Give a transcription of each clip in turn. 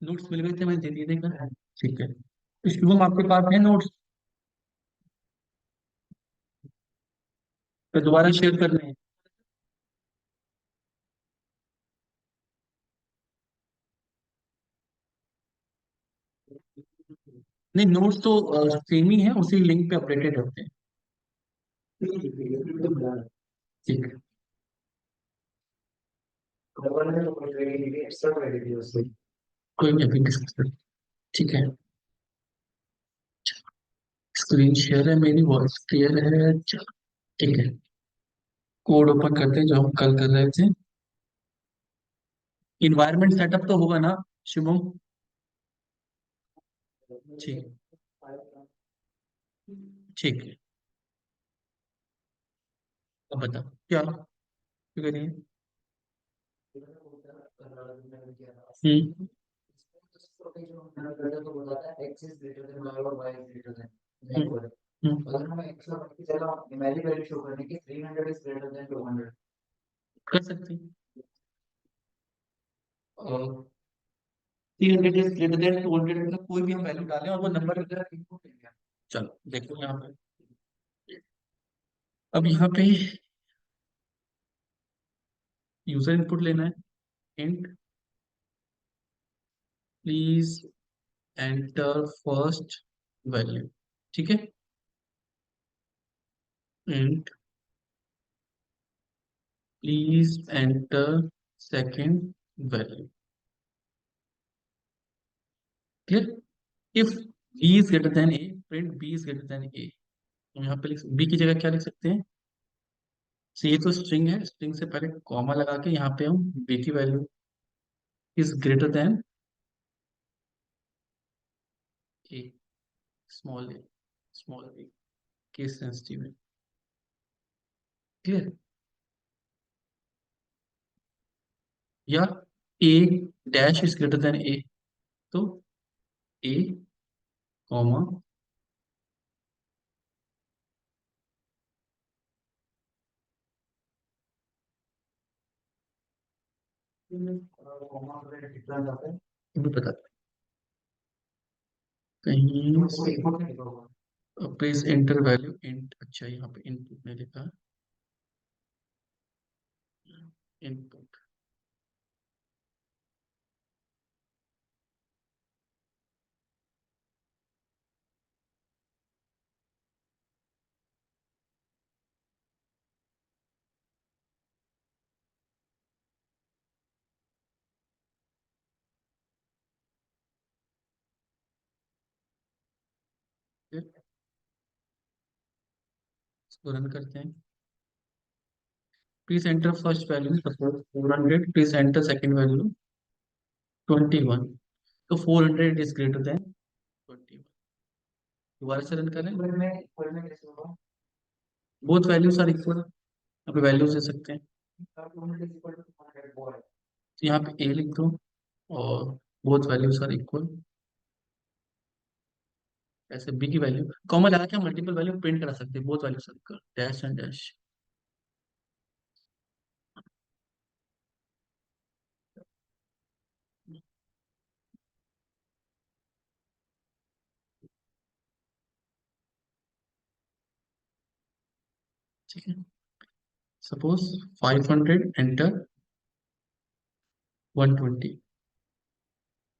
Notes मिल गए थे, मैंने दे दिए थे क्या? ठीक है, तो शुभम आपके पास है नोट्स? तो दोबारा शेयर करने हैं? नहीं, नोट्स तो सेम ही है, उसी लिंक पे अपडेटेड होते हैं। ठीक है। कोई नहीं, अभी डिस्कस कर। ठीक है। स्क्रीन शेयर है, मेरी वॉइस क्लियर है? चलो, ठीक है। कोड ओपन करते हैं जो हम कल कर रहे थे। इन्वायरमेंट सेटअप तो होगा ना शुभम? ठीक। ठीक है। अब बताओ क्या क्या करिए। हम्म। हम्म। कर सकते हैं। 300 इज ग्रेटर देन 200, मतलब कोई भी हम वैल्यू डालें और वो नंबर वगैरह इनपुट देंगे। चलो देखो यहाँ पे। अब यहाँ पे यूजर इनपुट लेना है। Int please enter first value. ठीक है। Int please enter second value. Clear? If B is greater than A, print B is greater than A. तो यहाँ पे बी की जगह क्या लिख सकते हैं? तो ये तो स्ट्रिंग है, स्ट्रिंग से पहले कॉमा लगा के यहाँ पे हम बी की value is greater than A, small A, small A, case sensitive है। क्लियर? या ए dash is greater than A, तो ए कॉमा ये भी पता कहीं प्लीज एंटर वैल्यू इंट। अच्छा, यहाँ पे इनपुट ने लिखा इनपुट। इसको रन करते हैं। Please enter first value, suppose 400, please enter second value 21। तो 400 इज ग्रेटर देन 21। दोबारा से रन करें। बोथ वैल्यूज आर इक्वल, यहाँ पे वैल्यूज दे सकते हैं। तो यहाँ पे ए लिख दो और बोथ वैल्यूज आर इक्वल। ऐसे बी की वैल्यू कॉमा लगा के हम मल्टीपल वैल्यू प्रिंट करा सकते हैं, both values are equal, dash and dash. ठीक है। Suppose 500 enter 120,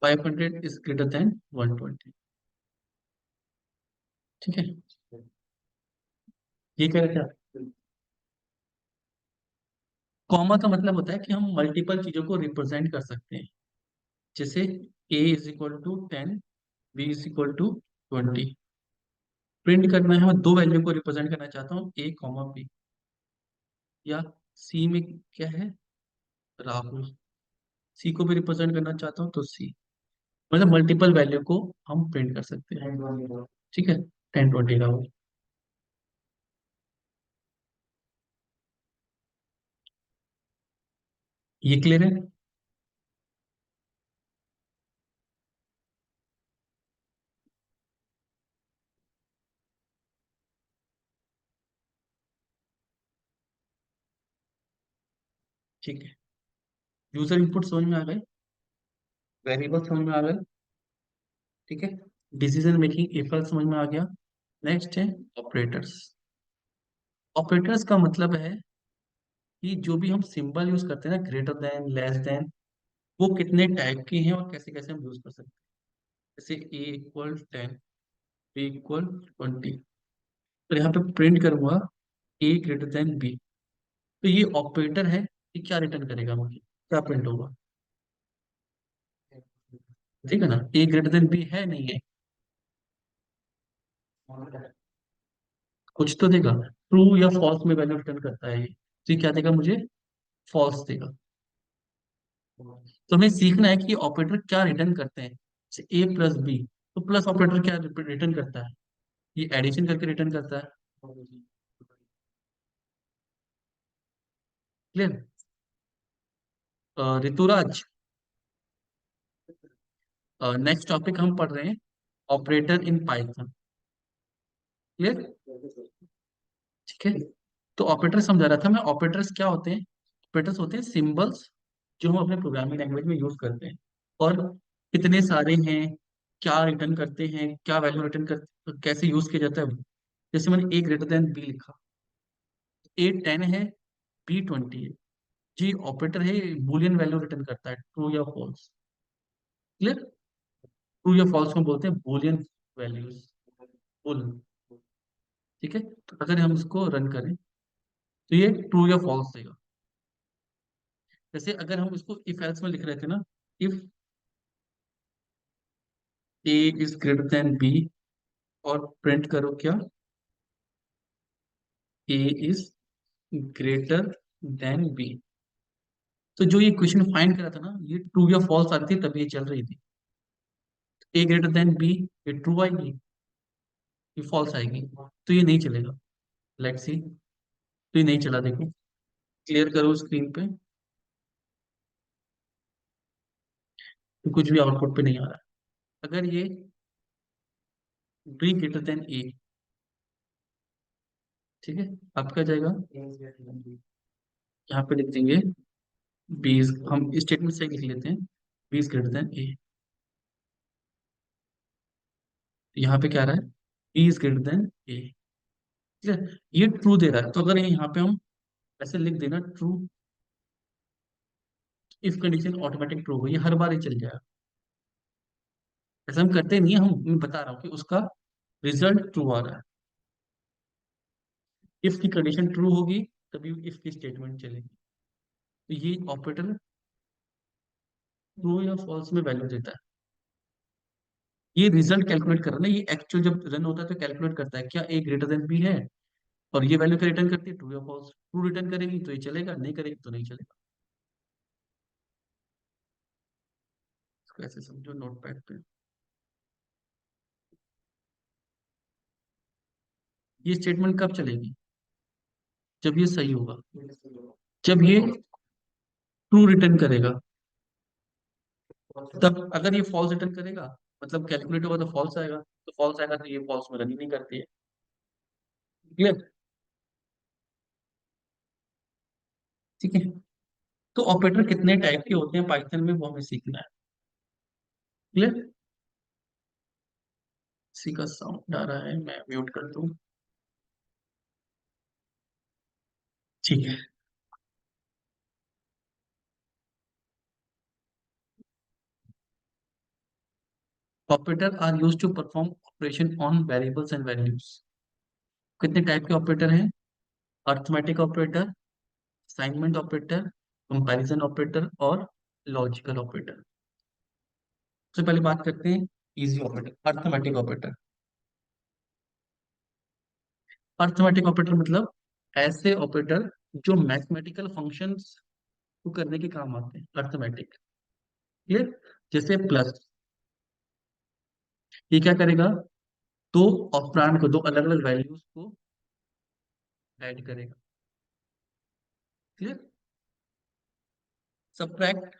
500 is greater than 120। ठीक है। ये क्या रहता है? कॉमा का मतलब होता है कि हम मल्टीपल चीजों को रिप्रेजेंट कर सकते हैं। जैसे a is equal to 10, b is equal to 20। Print करना है, मैं दो वैल्यू को रिप्रेजेंट करना चाहता हूँ, a कॉमा b। या c में क्या है? राहुल। c को भी रिप्रेजेंट करना चाहता हूँ तो c। मतलब मल्टीपल वैल्यू को हम प्रिंट कर सकते हैं। ठीक है। 10 20 राहुल। ये क्लियर है? ठीक है। यूजर इनपुट समझ में आ गए? वेरिएबल समझ में आ गए, ठीक है। डिसीजन मेकिंग इफ एल्स समझ में आ गया। नेक्स्ट है ऑपरेटर्स। ऑपरेटर्स का मतलब है कि जो भी हम सिंबल यूज करते हैं ना, ग्रेटर देन, लेस देन, वो कितने टाइप के हैं और कैसे कैसे हम यूज कर सकते हैं। जैसे ए इक्वल 10, बी इक्वल 20, तो यहाँ पे प्रिंट करूंगा ए ग्रेटर देन बी, तो ये ऑपरेटर है, ये क्या रिटर्न करेगा मुझे, क्या प्रिंट होगा, ठीक है ना। ए ग्रेटर देन बी है नहीं है, कुछ तो देगा, ट्रू या फॉल्स में वैल्यू रिटर्न करता है ये, तो ये क्या देगा मुझे, फॉल्स देगा। तो हमें सीखना है कि ऑपरेटर क्या रिटर्न करते हैं। जैसे ए प्लस बी, तो प्लस ऑपरेटर क्या रिटर्न करता है, ये एडिशन करके रिटर्न करता है। क्लियर। ऋतुराज, नेक्स्ट टॉपिक हम पढ़ रहे हैं ऑपरेटर इन पाइथन। क्लियर, ठीक है। तो ऑपरेटर समझा रहा था मैं, ऑपरेटर्स क्या होते हैं, ऑपरेटर्स होते हैं सिंबल्स जो हम अपने प्रोग्रामिंग लैंग्वेज में यूज करते हैं, और कितने सारे हैं, क्या रिटर्न करते हैं, क्या वैल्यू रिटर्न कर, कैसे यूज किया जाता है। जैसे मैंने ए ग्रेटर देन बी लिखा, ए 10 है, बी 20 है, जी ऑपरेटर है, बूलियन वैल्यू रिटर्न करता है, ट्रू या फॉल्स। क्लियर। ट्रू या फॉल्स में बोलते हैं बूलियन वैल्यूज, बुल, ठीक है। तो अगर हम इसको रन करें तो ये ट्रू या फॉल्स देगा। जैसे अगर हम इसको इफ एल्स में लिख रहे थे ना, if A is greater than B, और प्रिंट करो क्या, A is greater than B, तो जो ये क्वेश्चन फाइंड करा था ना, ये ट्रू या फॉल्स आती थी तभी ये चल रही थी। ए ग्रेटर देन बी, ये ट्रू आएगी, ये फॉल्स आएगी, तो ये नहीं चलेगा। लेट्स सी, तो ये नहीं चला, देखो, क्लियर करो स्क्रीन पे, तो कुछ भी आउटपुट पे नहीं आ रहा है। अगर ये बी ग्रेटर देन ए, ठीक है, अब क्या जाएगा, यहाँ पे लिख देंगे बी, हम स्टेटमेंट से लिख लेते हैं, बी इज ग्रेटर देन ए। यहाँ पे क्या आ रहा है, बी इज ग्रेटर देन ए, ठीक है, ये ट्रू दे रहा है, तो अगर यहाँ पे हम ऐसे लिख देना true, if condition automatic true हो, ये हर बार ही चल जाएगा। ऐसा हम करते नहीं है, हम, मैं बता रहा हूँ कि उसका रिजल्ट ट्रू आ रहा है। इफ की कंडीशन ट्रू होगी तभी इफ की स्टेटमेंट चलेगी, तो ये ऑपरेटर ट्रू या फॉल्स में वैल्यू देता है। ये रिजल्ट कैलकुलेट कर रहा है ना, ये एक्चुअल जब रन होता है तो कैलकुलेट करता है क्या ए ग्रेटर देन बी है, और ये वैल्यू क्या रिटर्न करती है, ट्रू या फॉल्स। ट्रू रिटर्न करेगी तो ये चलेगा, नहीं करेगी तो नहीं चलेगा। इसको ऐसे समझो नोट पैड पे, ये स्टेटमेंट कब चलेगी, जब ये सही होगा, जब ये ट्रू रिटर्न करेगा, तब अगर ये फॉल्स रिटर्न करेगा, मतलब कैलकुलेट होगा तो फॉल्स आएगा, तो फॉल्स आएगा तो ये फॉल्स में रन ही नहीं करती है। क्लियर, ठीक है। तो ऑपरेटर कितने टाइप के होते हैं पाइथन में, वो हमें सीखना है। क्लियर। इसी का साउंड आ रहा है, मैं म्यूट कर दूं, ठीक है। Operator are use to perform operation on variables and values. कितने टाइप के ऑपरेटर हैं, arithmetic operator, assignment operator, comparison operator और लॉजिकल ऑपरेटर। सबसे पहले बात करते हैं easy operator, arithmetic operator. Arithmetic operator मतलब ऐसे ऑपरेटर जो मैथमेटिकल फंक्शंस को करने के काम आते हैं, अर्थमेटिक। क्लियर। जैसे प्लस, ये क्या करेगा, दो ऑपरेंड को, दो अलग अलग वैल्यूज को ऐड करेगा। क्लियर। सब्ट्रैक्ट,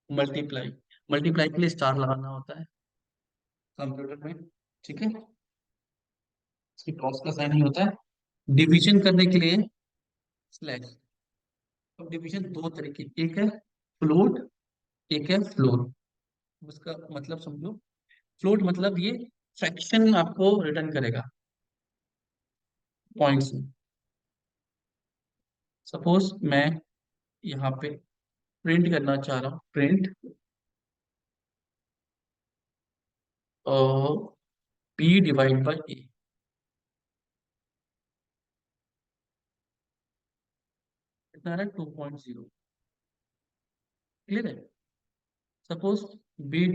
मल्टीप्लाई, मल्टीप्लाई के लिए स्टार लगाना होता है कंप्यूटर में, ठीक है, इसकी क्रॉस का साइन नहीं होता है। डिवीजन करने के लिए स्लैश। अब डिवीजन दो तरीके, एक है फ्लोट, एक है फ्लोर। उसका मतलब समझो, फ्लोट मतलब ये फ्रैक्शन आपको रिटर्न करेगा पॉइंट्स में। सपोज मैं यहाँ पे प्रिंट करना चाह रहा हूँ, प्रिंट बी डिवाइड बाई ए, कितना आ रहा है 2.0। क्लियर है? सपोज बी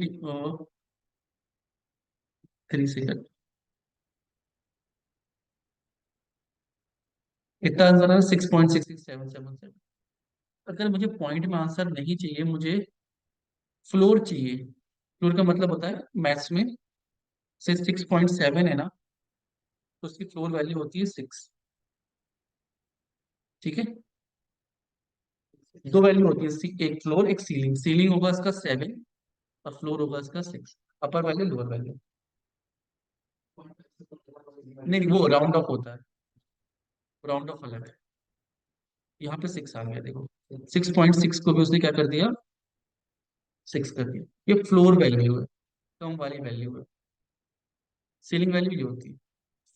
3 सेकंड, कितना आंसर है 6.66777। अगर मुझे पॉइंट में आंसर नहीं चाहिए, मुझे फ्लोर चाहिए। फ्लोर का मतलब होता है मैथ्स में, से 6.7 है ना, तो उसकी फ्लोर वैल्यू होती है 6। ठीक है, दो वैल्यू होती है, एक फ्लोर एक सीलिंग। सीलिंग होगा इसका 7 और फ्लोर होगा इसका 6। अपर वैल्यू लोअर वैल्यू। नहीं नहीं, वो राउंड ऑफ होता है, राउंड ऑफ अलग है। यहाँ पे 6 आ गया देखो, 6.6 को भी उसने क्या कर दिया, 6 कर दिया। ये फ्लोर वैल्यू है, कम वाली वैल्यू है। सीलिंग वैल्यू ये होती है।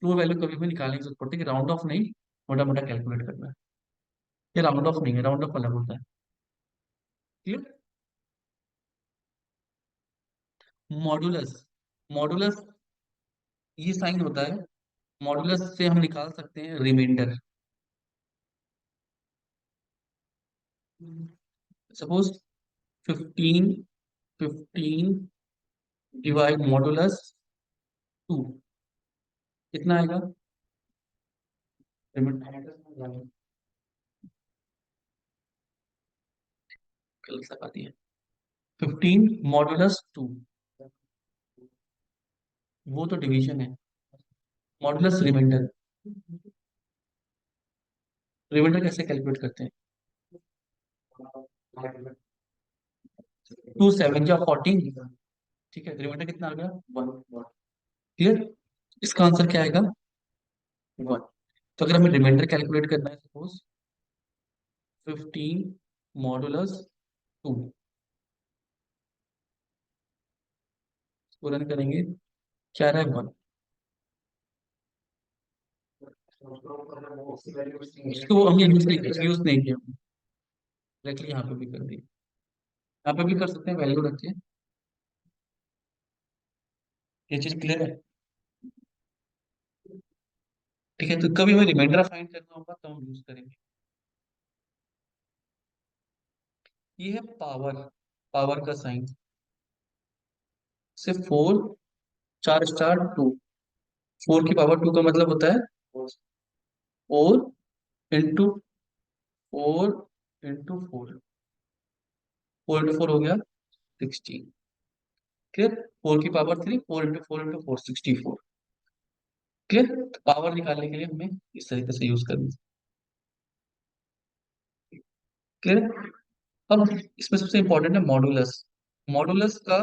फ्लोर वैल्यू कभी भी निकालने की जरूरत पड़ती है कि राउंड ऑफ नहीं, मोटा मोटा कैलकुलेट करना है। ये राउंड ऑफ नहीं है, राउंड ऑफ अलग होता है। क्लियर? मॉडुलस, मॉडुलस ये साइन होता है। मॉडुलस से हम निकाल सकते हैं रिमाइंडर। सपोज 15, 15 डिवाइड मॉडुलस 2, कितना आएगा? रिमाइंडर गलत लगा दिया। 15 मॉडुलस 2, वो तो डिवीजन है। मॉडुलस रिमाइंडर, रिमाइंडर कैसे कैलकुलेट करते हैं? 2 7 या 14। ठीक है, रिमाइंडर कितना आ गया? 1। क्लियर? इसका आंसर क्या आएगा? 1। तो अगर हमें रिमाइंडर कैलकुलेट करना है, सपोज 15 मॉडुलस 2 को रन करेंगे, क्या रहा है? 1। इसको हमने यूज नहीं किया, डायरेक्टली यहाँ पे भी कर दिया। यहाँ पे भी कर सकते हैं, वैल्यू रख के। ये चीज क्लियर है? ठीक है, तो कभी हमें रिमाइंडर फाइंड करना होगा तो हम यूज करेंगे। ये है पावर, पावर का साइन से 4, 4 स्टार 2। 4 की पावर 2 का मतलब होता है 4 इंटू 4 इंटू 4। 4 इंटू 4 हो गया 16। क्लियर? 4 की पावर 3, 4 इंटू 4 इंटू 4 64। क्लियर? तो पावर निकालने के लिए हमें इस तरीके से यूज करना। क्लियर? अब इसमें सबसे इंपॉर्टेंट है मॉडुलस। मॉडुलस का,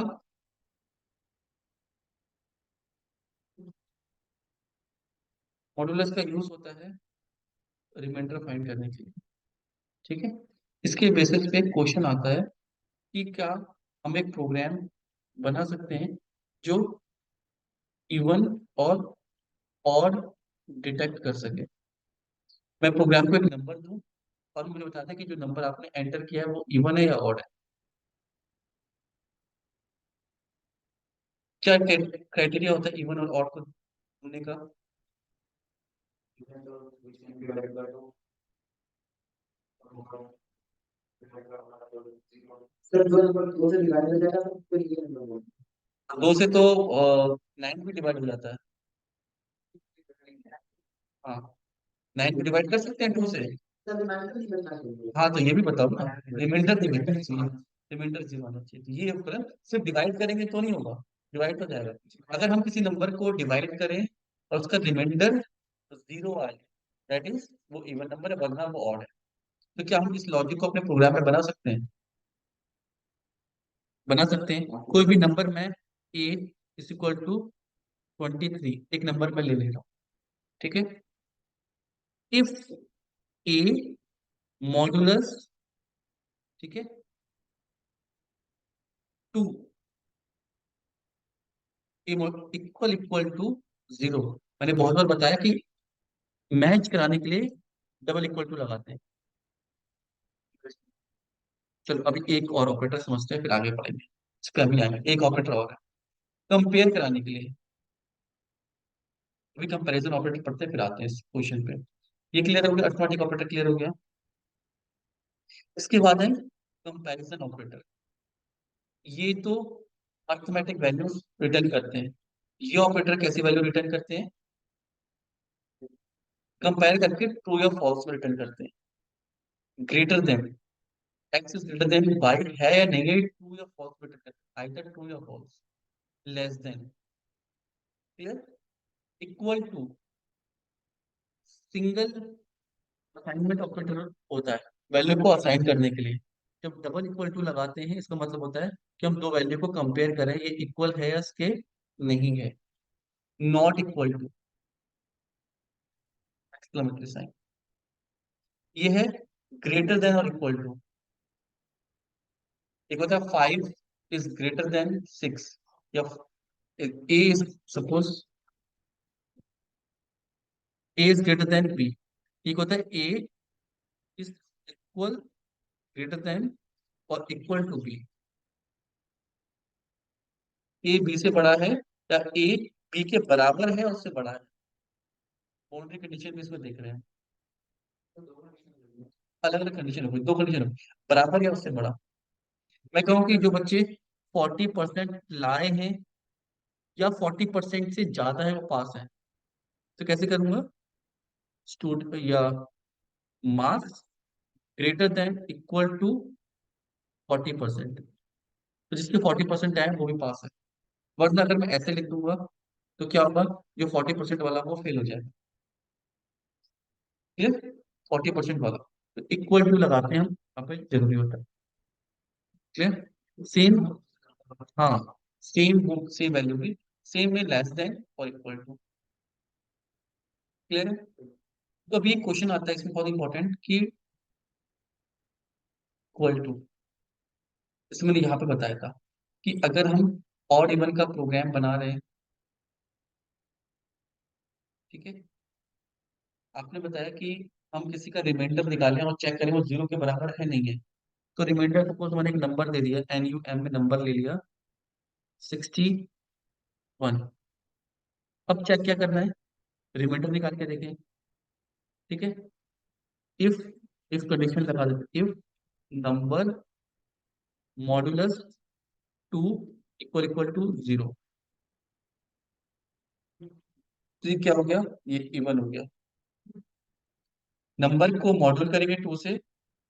मॉडुलस का यूज होता है रिमाइंडर फाइंड करने के लिए। ठीक है, इसके बेसिस पे क्वेश्चन आता है कि क्या हम एक प्रोग्राम बना सकते हैं जो इवन और ऑड डिटेक्ट कर सके। मैं प्रोग्राम को एक नंबर दूं और मुझे बताता है कि जो नंबर आपने एंटर किया है वो इवन है या ऑड है। क्या क्राइटेरिया होता है इवन और ऑड को ढूंढने का? दो से तो 9 भी डिवाइड हो जाता है। हाँ, 9 को डिवाइड कर सकते हैं 2 से। हाँ, तो ये भी बताओ ना, रिमाइंडर रिमाइंडर चाहिए, रिमाइंडर जीरो आना चाहिए। तो ये ऊपर सिर्फ डिवाइड करेंगे तो नहीं होगा, डिवाइड हो जाएगा। अगर हम किसी नंबर को डिवाइड करें और उसका रिमाइंडर जीरो आए, दैट इज वो इवन नंबर है, वरना वो ऑड है। तो क्या हम इस लॉजिक को अपने प्रोग्राम में बना सकते हैं? बना सकते हैं। कोई भी नंबर मैं ए इज इक्वल टू 23 एक नंबर में ले ले रहा हूँ। ठीक है, इफ ए मॉडुलस, ठीक है, 2 इक्वल इक्वल टू जीरो। मैंने बहुत बार बताया कि मैच कराने के लिए डबल इक्वल टू लगाते हैं। चलो अभी एक और ऑपरेटर समझते हैं, फिर आगे पढ़ेंगे। इस पे अभी आएंगे, एक ऑपरेटर और है कंपेयर कराने के लिए। अभी कंपैरिजन ऑपरेटर पढ़ते हैं, फिर आते हैं इस क्वेश्चन पे। ये क्लियर हो गया, अर्थमेटिक ऑपरेटर क्लियर हो गया। इसके बाद है कंपैरिजन ऑपरेटर। ये तो अर्थमेटिक वैल्यूज रिटर्न करते हैं। ये ऑपरेटर कैसी वैल्यू रिटर्न करते हैं? कंपेयर करके ट्रू या फॉल्स में रिटर्न करते हैं। Greater than, X is greater than Y है या नहीं है, ट्रू या फॉल्स में रिटर्न करते हैं, आइदर ट्रू या false. Less than, clear. Equal to, single assignment operator होता है वैल्यू को असाइन करने के लिए। जब डबल इक्वल टू लगाते हैं, इसका मतलब होता है कि हम दो वैल्यू को कंपेयर करें, ये इक्वल है या इसके नहीं है। Not equal to, exclamatory sign. ये है ग्रेटर देन और इक्वल टू। एक होता है 5 इज ग्रेटर देन 6, या A is, suppose A is greater than B. एक होता है A is equal, greater than और equal to B. A B से बड़ा है या ए बी के बराबर है और उससे बड़ा है। बाउंड्री कंडीशन भी इसमें देख रहे हैं। अलग अलग कंडीशन होगी, दो कंडीशन होगी, बराबर या उससे बड़ा। मैं कहूँ कि जो बच्चे 40% लाए हैं या 40% से ज्यादा है वो पास है, तो कैसे करूंगा? स्टूड या marks greater than equal to 40%। तो जिसके 40% आए वो भी पास है। वरना अगर मैं ऐसे लिख दूंगा तो क्या होगा? जो 40% वाला वो फेल हो जाएगा। क्लियर? 40% वाला, तो इक्वल टू लगाते हैं हम, यहाँ पे जरूरी होता है। क्लियर? सेम, हाँ, सेम बुक सेम वैल्यू की, सेम में लेस देन और इक्वल टू। क्लियर है? तो अभी एक क्वेश्चन आता है इसमें बहुत इंपॉर्टेंट कि इक्वल टू, इसमें मैंने यहाँ पे बताया था कि अगर हम ऑड इवन का प्रोग्राम बना रहे हैं, ठीक है, आपने बताया कि हम किसी का रिमाइंडर निकालें और चेक करें वो जीरो के बराबर है नहीं है। तो रिमाइंडर सपोज मैंने एक नंबर दे दिया, एन यू एम में नंबर ले लिया 61। अब चेक क्या करना है? रिमाइंडर निकाल के देखें। ठीक है, इफ इफ कंडीशन लगा देते, if number modulus 2 equal equal to 0। तो ये क्या हो गया? ये इवन हो गया। नंबर को मॉडुल करेंगे 2 से,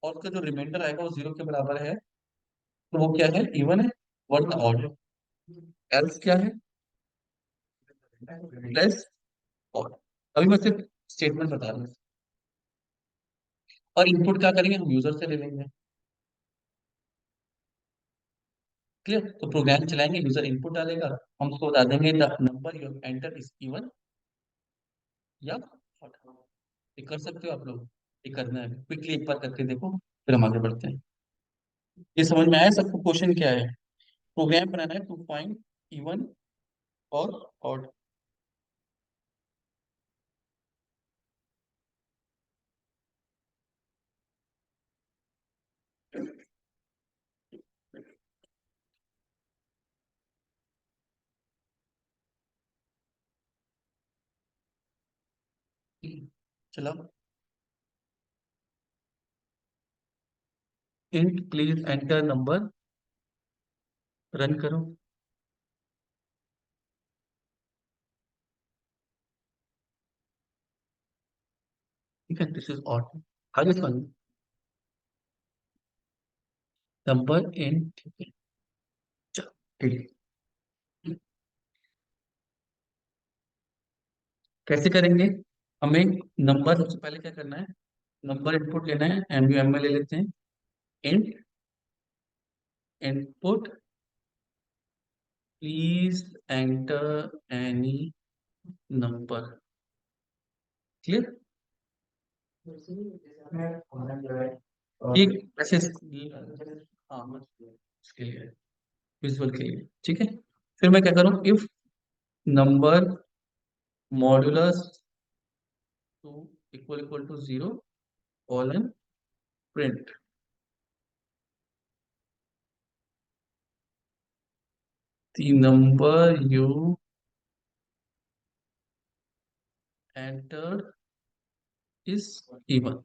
और उसका जो रिमाइंडर आएगा वो 0 के बराबर है, तो वो क्या है? इवन है, वरना ऑड है। एल्स क्या है? Plus odd. अभी मैं सिर्फ स्टेटमेंट बता रहा हूँ। और इनपुट क्या करेंगे? हम यूजर से ले लेंगे। क्लियर? तो प्रोग्राम चलाएंगे, यूजर इनपुट डालेगा, हम उसको बता देंगे the number you enter is even या odd। ये कर सकते हो आप लोग, ये करना है क्विकली, एक बार करके देखो, फिर हम आगे बढ़ते हैं। ये समझ में आया सबको? क्वेश्चन क्या है? प्रोग्राम बनाना है टू फाइंड इवन और ऑड। चलो, int please enter number, run करो। ठीक है, दिस इज ऑड। आगे समझ, नंबर इंट, ठीक है। चलो, ठीक है। कैसे करेंगे? हमें नंबर, सबसे पहले क्या करना है? नंबर इनपुट लेना है, एम में ले लेते हैं। Int input please enter any number. Clear? ठीक, वैसे हाँ, बस इसके लिए, विजुअल के लिए। ठीक है, फिर मैं क्या करूँ? If number modulus two equal to zero colon print the number you entered is even.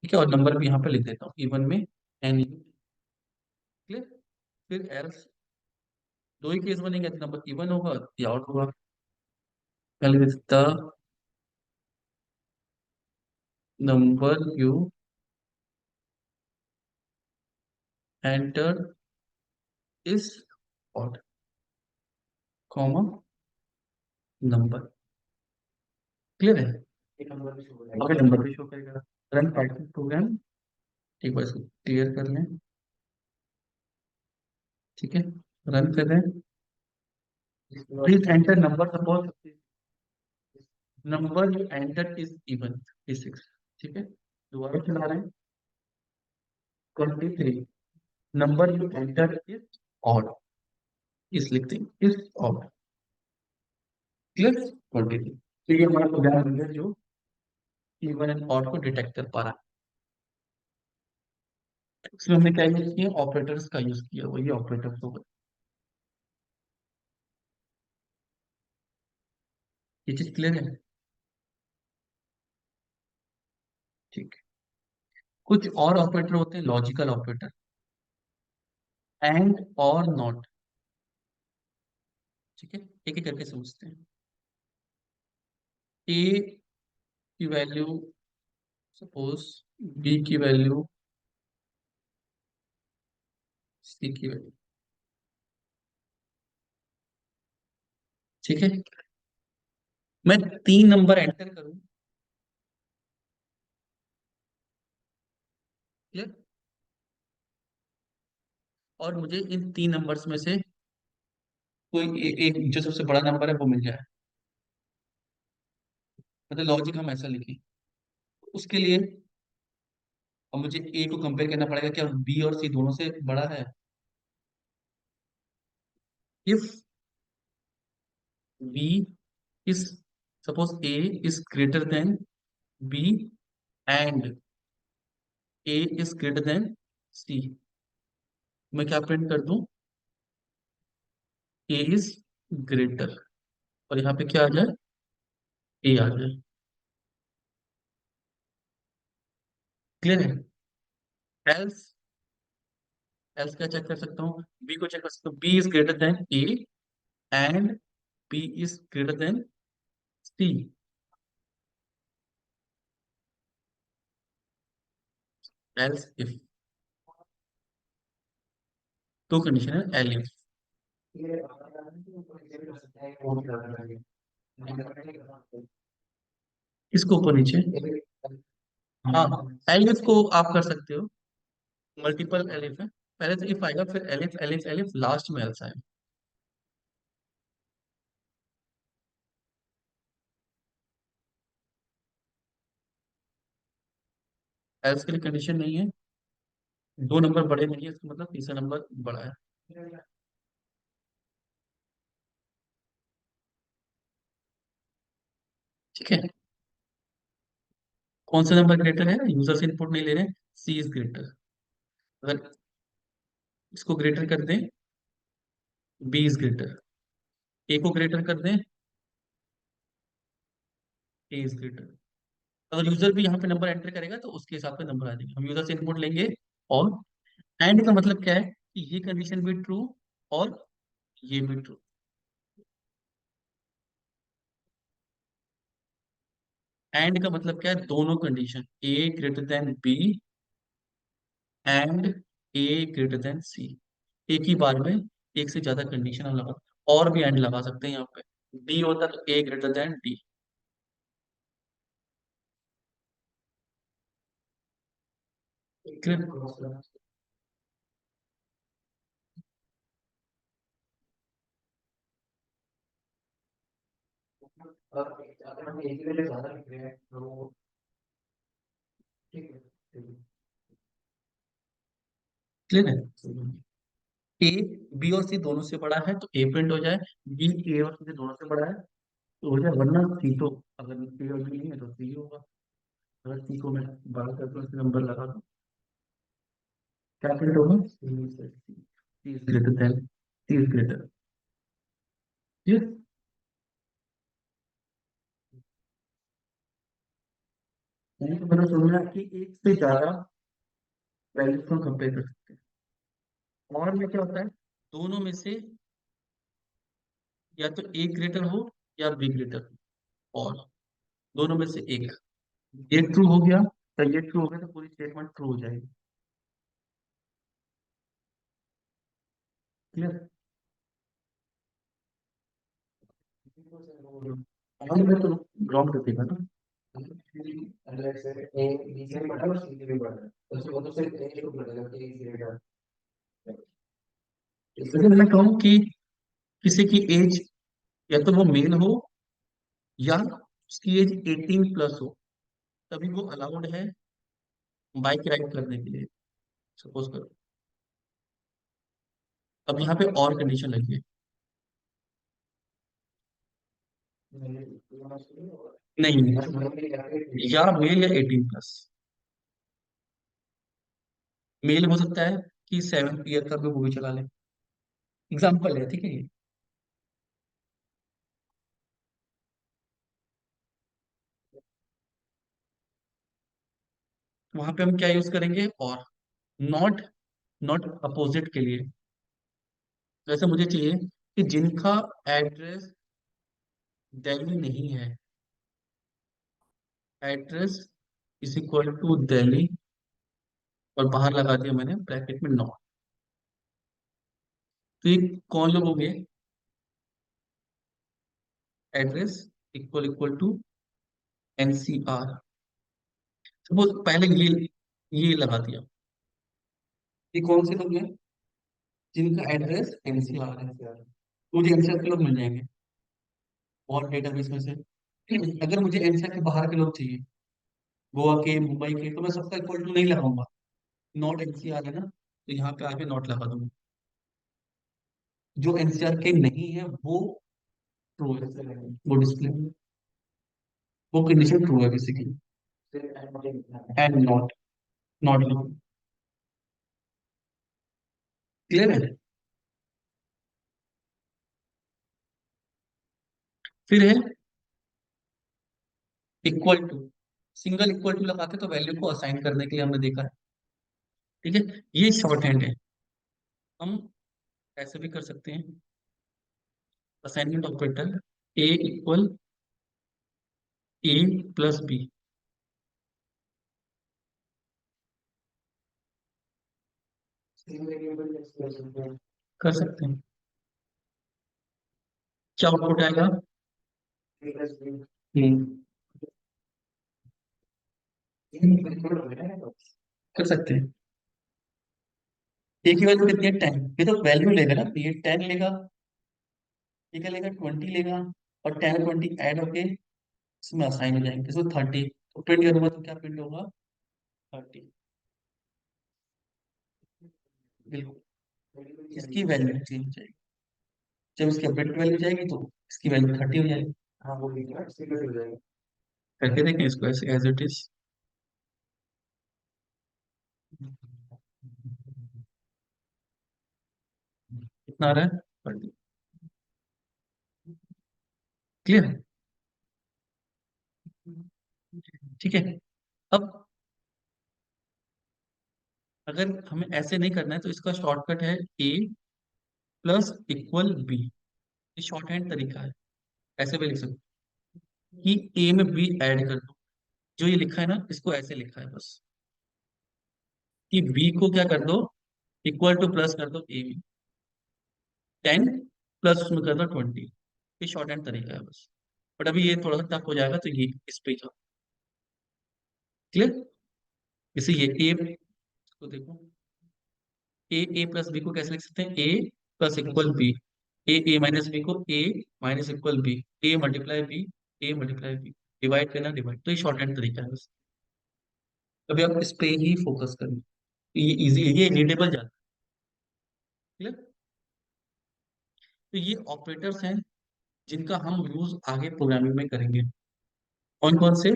ठीक है, और नंबर भी यहाँ पे लिख देता हूँ इवन में एन यू। क्लियर। फिर एल्स दो ही केस बनेंगे, नंबर इवन होगा या आउट होगा। पहले the number you enter is odd comma number. Clear है। आगे नंबर भी शो करेगा। Run Python programme. एक बार इसको क्लियर कर लें। ठीक है, रन कर रहे हैं। Please enter number, suppose number you enter is even is six. ठीक है, दोबारा चला रहे हैं। 23 number you enter is odd, इस लिखते हैं इज ऑड। क्लियर। 23 तो ये हमारा प्रोग्राम बन गया जो इवन एंड ऑड को डिटेक्ट कर पा रहा है। इसमें हमने क्या यूज किया, ऑपरेटर्स का यूज किया, वही ऑपरेटर्स होगा। ये चीज क्लियर है। ठीक है। कुछ और ऑपरेटर होते हैं लॉजिकल ऑपरेटर, एंड और नॉट। ठीक है, एक एक करके समझते हैं। ए की वैल्यू सपोज बी की वैल्यू सी की वैल्यू। ठीक है, मैं तीन नंबर एंटर करूं। क्लियर। और मुझे इन तीन नंबर्स में से कोई एक जो सबसे बड़ा नंबर है वो मिल जाए। मतलब लॉजिक हम ऐसा लिखें। उसके लिए अब मुझे ए को कंपेयर करना पड़ेगा, क्या बी और सी दोनों से बड़ा है। If B is suppose A is greater than B and A is greater than C, मैं क्या प्रिंट कर दूं, ए इज ग्रेटर, और यहाँ पे क्या आ जाए, ए आ जाए। क्लियर है। एल्स एल्स क्या चेक कर सकता हूँ, बी को चेक कर सकता हूँ, B is greater than A and B is greater than C. Else if दो कंडीशन है, एल इफ। इसको ऊपर नीचे। हाँ, एल इफ को आप कर सकते हो, मल्टीपल एल इफ है। पहले तो इफ आएगा, फिर L if L if L if, last में एल्स आएगा। एल्स के लिए कंडीशन नहीं है, दो नंबर बड़े नहीं है, इसका मतलब तीसरा नंबर बड़ा है। ठीक है, कौन सा नंबर ग्रेटर है, यूजर से इनपुट नहीं ले रहे हैं, सी इज ग्रेटर। अगर इसको ग्रेटर कर दें, बी इज ग्रेटर। ए को ग्रेटर कर दें, ए इज ग्रेटर। अगर यूजर भी यहाँ पे नंबर एंटर करेगा तो उसके हिसाब से नंबर आ जाएगा, हम यूजर से इनपुट लेंगे। और एंड का मतलब क्या है कि ये कंडीशन भी ट्रू और ये भी ट्रू। एंड का मतलब क्या है, दोनों condition A greater than B and A greater than C. एक ही बार में एक से ज्यादा कंडीशन हम लगा, और भी एंड लगा सकते हैं यहाँ पे। डी होता तो A greater than D. Clear है। ए बी और सी दोनों से बड़ा है तो ए प्रिंट हो जाए, बी ए और सी दोनों से बड़ा है तो हो जाए, वरना सी तो, अगर ए और बी नहीं है तो सी होगा। अगर सी को मैं बड़ा कर दूं, नंबर लगा दूं, क्या प्रिंट होगा, C is greater than, C is greater. ये यानी कि मैंने सुना है कि एक से ज्यादा वैल्यूज को कंपेयर कर सकते हैं, और में क्या होता है, दोनों में से या तो ए ग्रेटर हो या बी ग्रेटर हो, और दोनों में से एक, ये ट्रू हो गया तो ये ट्रू हो गया तो पूरी स्टेटमेंट ट्रू हो जाएगी। क्लियर। अभी मैं तो ग्राउंड करके था ना। अंदर से ए बी से बड़ा और सी से भी बड़ा है, तो उसको वो तो सिर्फ ए को बोलेगा कि ए ग्रेटर। इसलिए मैं कहूँ कि किसी की एज, या तो वो मेल हो या उसकी एज 18 प्लस हो, तभी वो अलाउड है बाइक राइड करने के लिए, सपोज करो। अब यहाँ पे और कंडीशन लगी है, नहीं, या मेल या 18 प्लस। मेल हो सकता है कि 7 ईयर का भी मूवी चला ले, एग्जाम्पल है, ठीक है ये। वहां पे हम क्या यूज करेंगे, और नॉट, नॉट अपोजिट के लिए। जैसे मुझे चाहिए कि जिनका एड्रेस दिल्ली नहीं है, address is equal to Delhi, और बाहर लगा दिया मैंने ब्रैकेट में नॉट। तो ये कौन लोग हो गए, address equal equal to NCR. Suppose पहले ये लगा दिया, ये कौन से लोग हैं, जिनका एड्रेस एनसीआर है, तो मुझे एनसीआर के लोग मिल जाएंगे और डेटाबेस में से। लेकिन अगर मुझे एनसीआर के बाहर के लोग चाहिए, गोवा के, मुंबई के, तो मैं सबका इक्वल टू नहीं लगाऊंगा, नॉट एनसीआर है ना, तो यहाँ पे आके नॉट लगा दूंगा। जो एनसीआर के नहीं है वो ट्रू है, वो डिस्प्ले, वो कंडीशन ट्रू है बेसिकली। एंड नॉट, नॉट लिखो। क्लियर है। फिर है equal to, single equal to लगाते तो वैल्यू को असाइन करने के लिए हमने देखा है, ठीक है। ये शॉर्ट हैंड है, हम ऐसे भी कर सकते हैं, असाइनमेंट ऑपरेटर, ए इक्वल ए प्लस बी, कर सकते हैं। क्या आउटपुट आएगा, कर सकते हैं। ए की वैल्यू कितनी है, 10, ये तो वैल्यू लेगा ना, तो ये 10 लेगा, ये क्या लेगा, 20 लेगा, और 10 20 ऐड होके इसमें असाइन हो जाएंगे, इसमें 30, तो प्रिंट करूंगा तो क्या प्रिंट होगा, 30। बिल्कुल, इसकी वैल्यू चेंज हो जाएगी, जब इसकी अपडेट वैल्यू जाएगी तो इसकी वैल्यू 30 हो जाएगी। हाँ वो ठीक है, इसकी वैल्यू हो जाएगी। करके देखें इसको ऐसे एज इट इज, कितना आ रहा है, 30। क्लियर, ठीक है। अब अगर हमें ऐसे नहीं करना है तो इसका शॉर्टकट है ए प्लस इक्वल बी, ये शॉर्ट हैंड तरीका है। ऐसे भी लिख सकते हो कि ए में बी ऐड कर दो, जो ये लिखा है ना इसको ऐसे लिखा है बस, कि बी को क्या कर दो, इक्वल टू प्लस कर दो ए में, 10 प्लस उसमें कर दो 20। ये शॉर्ट हैंड तरीका है बस, बट अभी ये थोड़ा सा टफ हो जाएगा तो ये इस पे जाओ। क्लियर। इसे ये ए को देखो, ए प्लस बी को कैसे लिख सकते हैं, ए प्लस इक्वल बी, ए माइनस बी को ए minus equal B, A multiply B, A multiply B, divide करना डिवाइड, तो ये शॉर्ट हैंड तरीका है बस। अभी आप इस पे ही फोकस करें, ये इजी, ये रीडेबल जाता है। क्लियर। तो ये ऑपरेटर्स हैं जिनका हम यूज आगे प्रोग्रामिंग में करेंगे। कौन कौन से?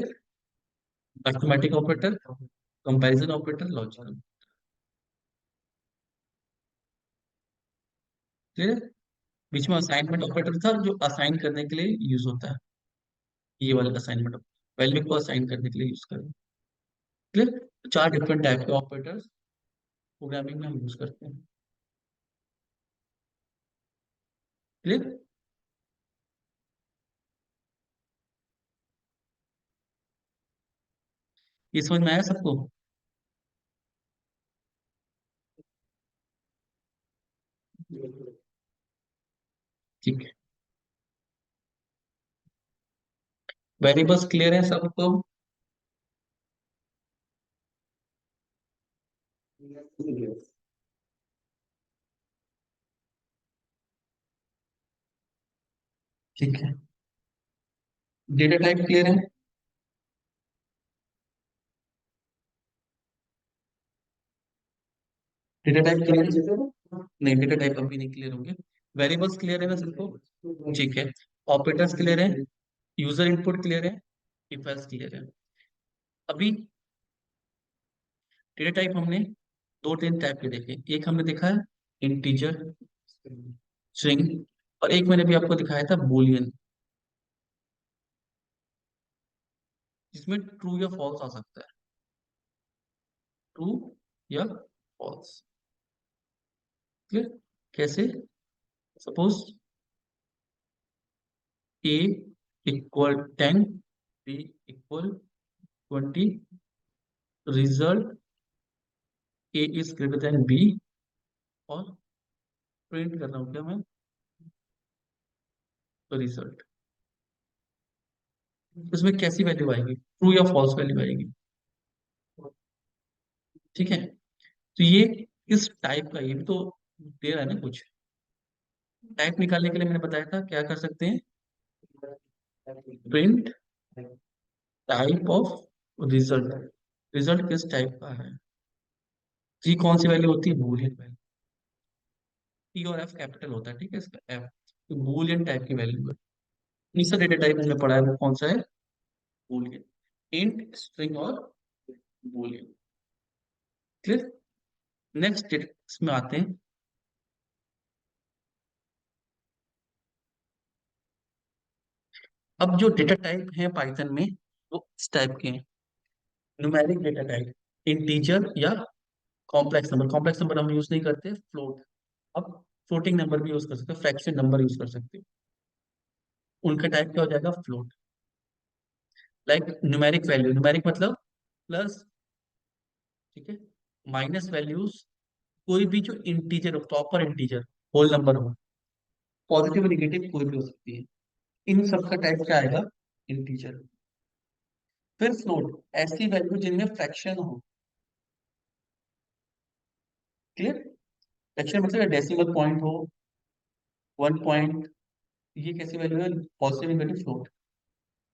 Arithmetic operator, comparison operator, logical. Clear है? बीच में असाइनमेंट ऑपरेटर था जो असाइन करने के लिए यूज होता है। ये वाला असाइनमेंट वैल्यू को असाइन करने के लिए यूज करें। क्लियर? चार डिफरेंट टाइप के ऑपरेटर्स प्रोग्रामिंग में हम यूज करते हैं। क्लियर? ये समझ में आया सबको? ठीक है। वेरिएबल्स क्लियर है सबको? ठीक है। डेटा टाइप क्लियर है? डेटा टाइप क्लियर है? नहीं, डेटा टाइप अभी नहीं क्लियर होंगे। वेरिएबल्स क्लियर है ना सबको? ठीक है। ऑपरेटर्स क्लियर है? यूजर इनपुट क्लियर है? इफ एल्स क्लियर है? अभी डेटा टाइप हमने दो तीन टाइप के देखे। एक हमने देखा है इंटीजर, स्ट्रिंग, और एक मैंने भी आपको दिखाया था बूलियन, जिसमें ट्रू या फॉल्स आ सकता है। ट्रू या फॉल्स। क्लियर? कैसे? Suppose A equal 10, B equal 20, result A is greater than B, और प्रिंट कर रहा हूँ क्या मैं रिजल्ट। इसमें कैसी वैल्यू आएगी? ट्रू या फॉल्स वैल्यू आएगी। ठीक है। तो ये किस टाइप का, ये भी तो दे रहा है ना कुछ। टाइप निकालने के लिए मैंने बताया था क्या कर सकते हैं, print type of result. Result किस टाइप का है? जी कौन सी वैल्यू होती है? Boolean value. पी और एफ कैपिटल होता है, ठीक है, इसका एफ तो बूलियन टाइप की वैल्यू है। तीसरा डेटा टाइप हमने पढ़ा है वो कौन सा है? बूलियन। इंट, स्ट्रिंग और बूलियन। क्लियर? नेक्स्ट इसमें आते हैं। अब जो डेटा टाइप है पाइथन में वो इस टाइप के हैं। न्यूमेरिक डेटा टाइप, इंटीजर या कॉम्प्लेक्स नंबर। कॉम्प्लेक्स नंबर हम यूज नहीं करते, फ्लोट। अब फ्लोटिंग नंबर भी यूज कर सकते हो, फ्रैक्शन नंबर यूज कर सकते हो। उनका टाइप क्या हो जाएगा? Float. Like numeric value, numeric मतलब प्लस, ठीक है, माइनस वैल्यूज, कोई भी जो इंटीजर हो, प्रॉपर इंटीजर, होल नंबर हो, पॉजिटिव नेगेटिव कोई भी हो सकती है। इन सब का टाइप क्या आएगा? इंटीजर। फिर फ्लोट, ऐसी वैल्यू जिनमें फ्रैक्शन हो। क्लियर? फ्रैक्शन मतलब डेसिमल पॉइंट हो, 1 पॉइंट, ये कैसी वैल्यू है? Positive negative float.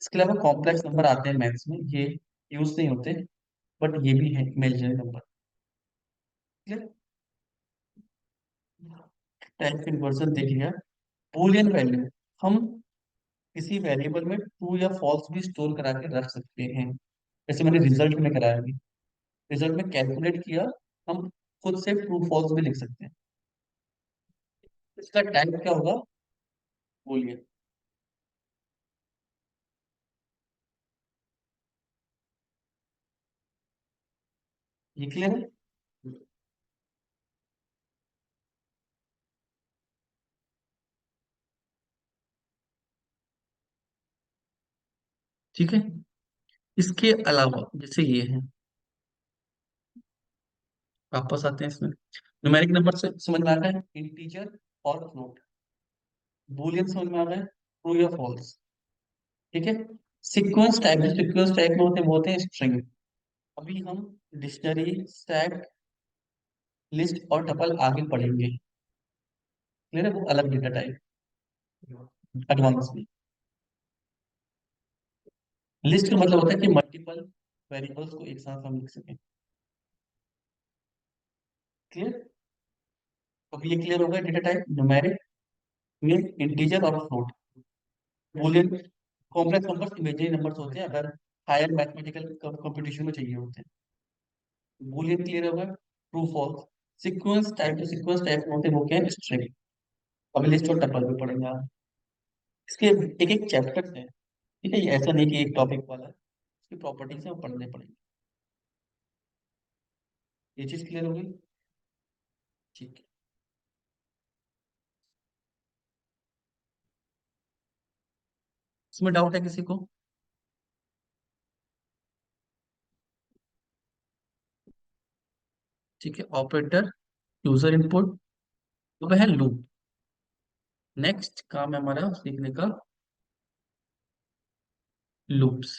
इसके अलावा कॉम्प्लेक्स नंबर आते हैं मैथ्स में, ये यूज नहीं होते, बट ये भी है imaginary number. Clear? Type conversion देख लिया। बूलियन वैल्यू, हम किसी वेरिएबल में ट्रू या फॉल्स भी स्टोर करा के रख सकते हैं। जैसे मैंने रिजल्ट में कराया अभी, रिजल्ट में कैलकुलेट किया, हम खुद से ट्रू फॉल्स भी लिख सकते हैं। इसका टाइप क्या होगा? बूलियन। ये क्लियर है? ठीक है। इसके अलावा जैसे ये है, वापस आते हैं इसमें। न्यूमेरिक नंबर से समझ में आ रहा है, इंटीजर और फ्लोट। बूलियन समझ में आ रहा है, ट्रू या फॉल्स। ठीक है। सीक्वेंस टाइप, जो सीक्वेंस टाइप में होते हैं वो होते हैं स्ट्रिंग। अभी हम डिक्शनरी, स्टैक, लिस्ट और टपल आगे पढ़ेंगे। क्लियर है? वो अलग डेटा टाइप, एडवांस में। लिस्ट का मतलब होता है कि मल्टीपल वेरिएबल्स को एक साथ हम लिख सकें। क्लियर? अब ये क्लियर हो गया डेटा टाइप न्यूमेरिक, में इंटीजर और float, Boolean, complex numbers imaginary numbers होते हैं, अगर हायर मैथमेटिकल कंपटीशन में चाहिए होते हैं। बूलियन क्लियर होगा, ट्रू फॉल्स। सीक्वेंस टाइप होते हैं वो क्या है, स्ट्रिंग। अब लिस्ट और टपल भी पढ़ेंगे आप। इसके एक एक चैप्टर है, ठीक है, ये ऐसा नहीं कि एक टॉपिक वाला है, इसकी प्रॉपर्टीज है वो पढ़ने पड़ेंगे। ये चीज क्लियर हो गई, ठीक है। इसमें डाउट है किसी को? ठीक है, ऑपरेटर, यूजर इनपुट, वह है लूप। नेक्स्ट काम है हमारा सीखने का, लूप्स।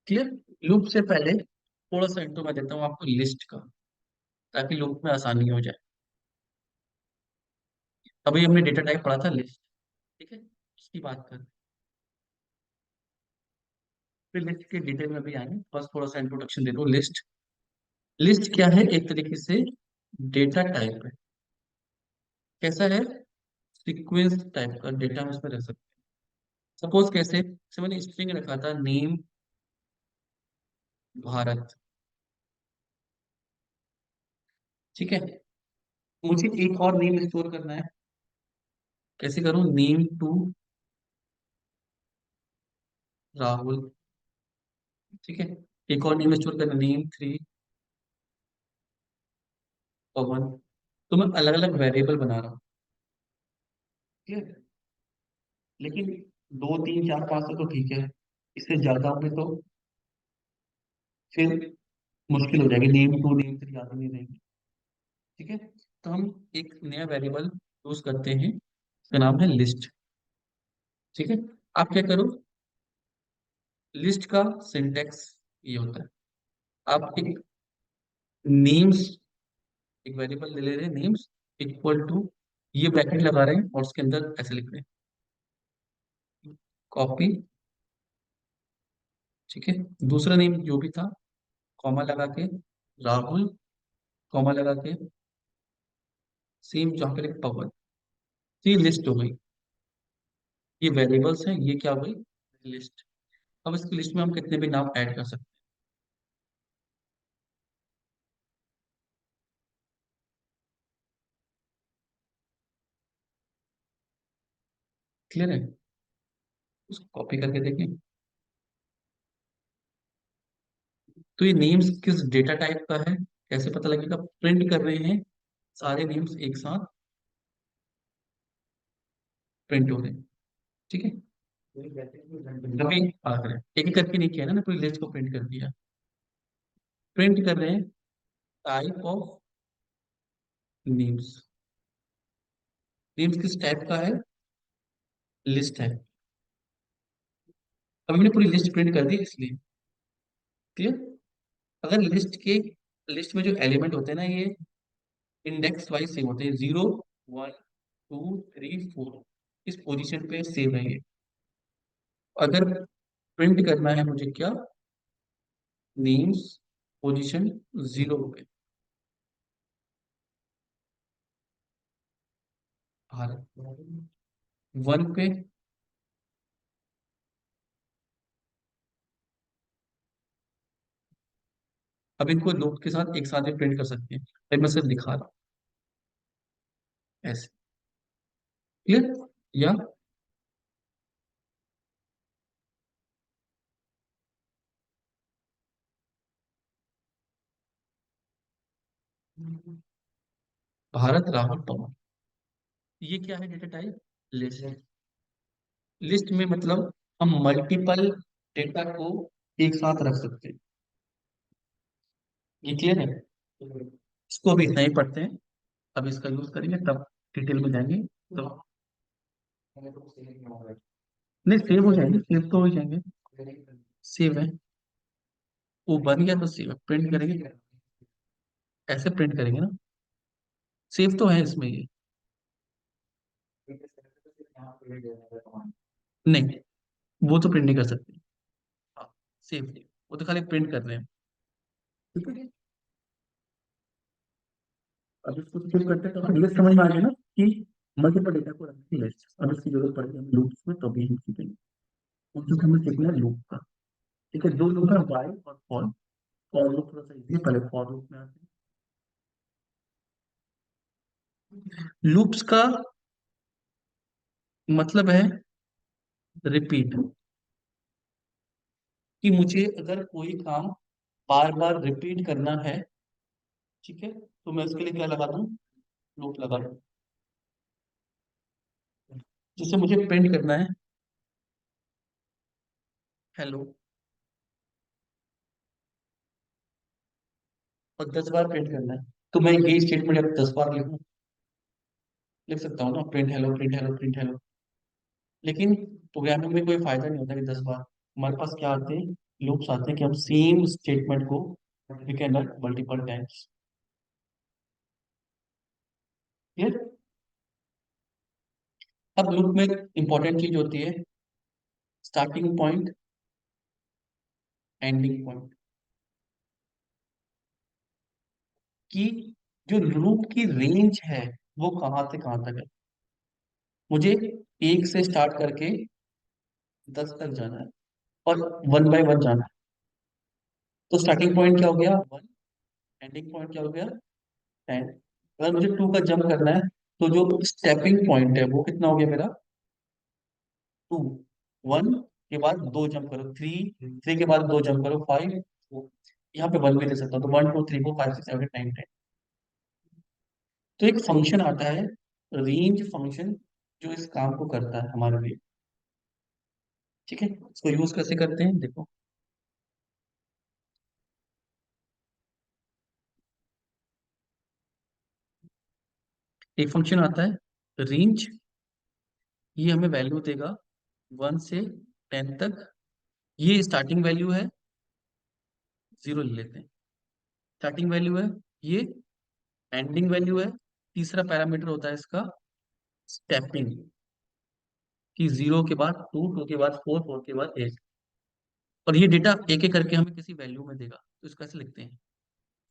क्लियर। लूप से पहले थोड़ा सा इंट्रो मैं देता हूँ आपको लिस्ट का, ताकि लूप में आसानी हो जाए। अभी हमने डेटा टाइप पढ़ा था लिस्ट, ठीक है, उसकी बात कर, फिर लिस्ट के डिटेल में भी आएंगे, बस थोड़ा सा इंट्रोडक्शन दे दो। लिस्ट, लिस्ट क्या है, एक तरीके से डेटा टाइप है। कैसा है, सीक्वेंस टाइप का डेटा हम उसमें रख सकते हैं। सपोज कैसे, जैसे मैंने स्ट्रिंग रखा था नेम भारत, ठीक है, मुझे एक और नेम स्टोर करना है। कैसे करूँ, नेम टू राहुल, ठीक है, एक और नेम स्टोर करना, नेम थ्री पवन। तो मैं अलग अलग वेरिएबल बना रहा हूँ, ठीक है, लेकिन दो तीन चार पाँच तो ठीक है, इससे ज्यादा होंगे तो फिर मुश्किल हो जाएगी, नेम टू नेम थ्री याद नहीं रहेगी, ठीक है। तो हम एक नया वेरिएबल यूज करते हैं, इसका नाम है लिस्ट, ठीक है। आप क्या करो, लिस्ट का सिंटेक्स ये होता है, आप एक नेम्स, एक वेरिएबल ले ले रहे हैं नेम्स इक्वल टू, ये ब्रैकेट लगा रहे हैं और उसके अंदर ऐसे लिख रहे हैं, कॉपी, ठीक है, दूसरा नेम जो भी था, कॉमा लगा के राहुल, कॉमा लगा के सेम जहाँ पे पवन। तो ये लिस्ट हो गई, ये वेरिएबल्स हैं, ये क्या हो गई, लिस्ट। अब इस लिस्ट में हम कितने भी नाम ऐड कर सकते हैं, क्लियर है। उसको कॉपी करके देखें, तो ये नेम्स किस डेटा टाइप का है, कैसे पता लगेगा, प्रिंट कर रहे हैं, सारे नेम्स एक साथ प्रिंट हो रहे हैं, ठीक है। कभी आ रहे हैं एक एक करके नहीं किया ना, पूरी लिस्ट को प्रिंट कर दिया, प्रिंट कर रहे हैं टाइप ऑफ नेम्स। नेम्स किस टाइप का है, लिस्ट है। अब हमने पूरी लिस्ट प्रिंट कर दी इसलिए, क्लियर। अगर लिस्ट में जो एलिमेंट होते हैं ना, ये इंडेक्स वाइज सेव होते हैं, 0 1 2 3 4, इस पोजीशन पे सेव है ये। अगर प्रिंट करना है मुझे क्या, नेम्स पोजीशन 0 पे भारत, 1 पे, अब इनको लूप के साथ एक साथ भी प्रिंट कर सकते हैं, मैं सिर्फ दिखा रहा हूँ ऐसे, क्लियर। या भारत राहुल पवन, ये क्या है डेटा टाइप, लिस्ट। लिस्ट में मतलब हम मल्टीपल डेटा को एक साथ रख सकते हैं, ये क्लियर है। इसको अभी इतना ही पढ़ते हैं, अब इसका यूज करेंगे तब डिटेल में जाएंगे तो। नहीं, सेव हो जाएंगे, सेव तो हो जाएंगे, सेव है, वो बन गया तो सेव प्रिंट करेंगे, ऐसे प्रिंट करेंगे ना, सेव तो है इसमें ये। नहीं, वो तो प्रिंट नहीं कर सकते, हाँ, सेव नहीं, वो तो खाली प्रिंट कर रहे हैं, ठीक है। अब इसको स्किप करते हैं तो हमें लिस्ट समझ में आ गया ना कि मल्टीपल डेटा को रखने की लिस्ट, अब इसकी जरूरत पड़ेगी हमें लूप्स में, तो भी हम सीखेंगे। और जो हमें सीखना है लूप का। ठीक है, दो लूप है, वाइल और फॉर। फॉर लूप थोड़ा सा इजी है, पहले फॉर लूप में आते हैं। लूप्स का मतलब है रिपीट, कि मुझे अगर कोई काम बार बार रिपीट करना है, ठीक है, तो मैं उसके लिए क्या लगा दूं, लूप लगा दूं। जिससे मुझे प्रिंट करना है हेलो, और 10 बार प्रिंट करना है, तो मैं यही स्टेटमेंट अब 10 बार लिखूं, लिख सकता हूँ ना, print hello print hello print hello. लेकिन प्रोग्रामिंग में कोई फायदा नहीं होता कि 10 बार। हमारे पास क्या आते हैं, लूप्स आते हैं कि हम सेम स्टेटमेंट को we can run multiple times. Clear. अब लूप में इंपॉर्टेंट चीज होती है स्टार्टिंग पॉइंट, एंडिंग पॉइंट, कि जो लूप की रेंज है वो कहाँ से कहाँ तक है। मुझे 1 से स्टार्ट करके 10 तक जाना है, और 1 बाय 1 जाना है। तो स्टार्टिंग पॉइंट क्या हो गया 1, एंडिंग पॉइंट क्या हो गया 10। अगर मुझे 2 का जंप करना है, तो जो स्टेपिंग पॉइंट है वो कितना हो गया मेरा 2। 1 के बाद 2 जंप करो 3, 3 के बाद 2 जंप करो 5, यहाँ पे 1 भी दे सकता हूँ, तो 1 2 3 4 5 6 7 8 9 10। तो एक फंक्शन आता है रेंज फंक्शन, जो इस काम को करता है हमारे लिए। ठीक है, इसको यूज कैसे करते हैं देखो। एक फंक्शन आता है रेंज, ये हमें वैल्यू देगा 1 से 10 तक। ये स्टार्टिंग वैल्यू है, 0 ले लेते हैं, स्टार्टिंग वैल्यू है ये, एंडिंग वैल्यू है। तीसरा पैरामीटर होता है इसका स्टेपिंग, कि 0 के बाद 2, 2 के बाद 4, 4 के बाद 8। और ये डेटा एक एक करके हमें किसी वैल्यू में देगा, तो इसको ऐसे लिखते हैं,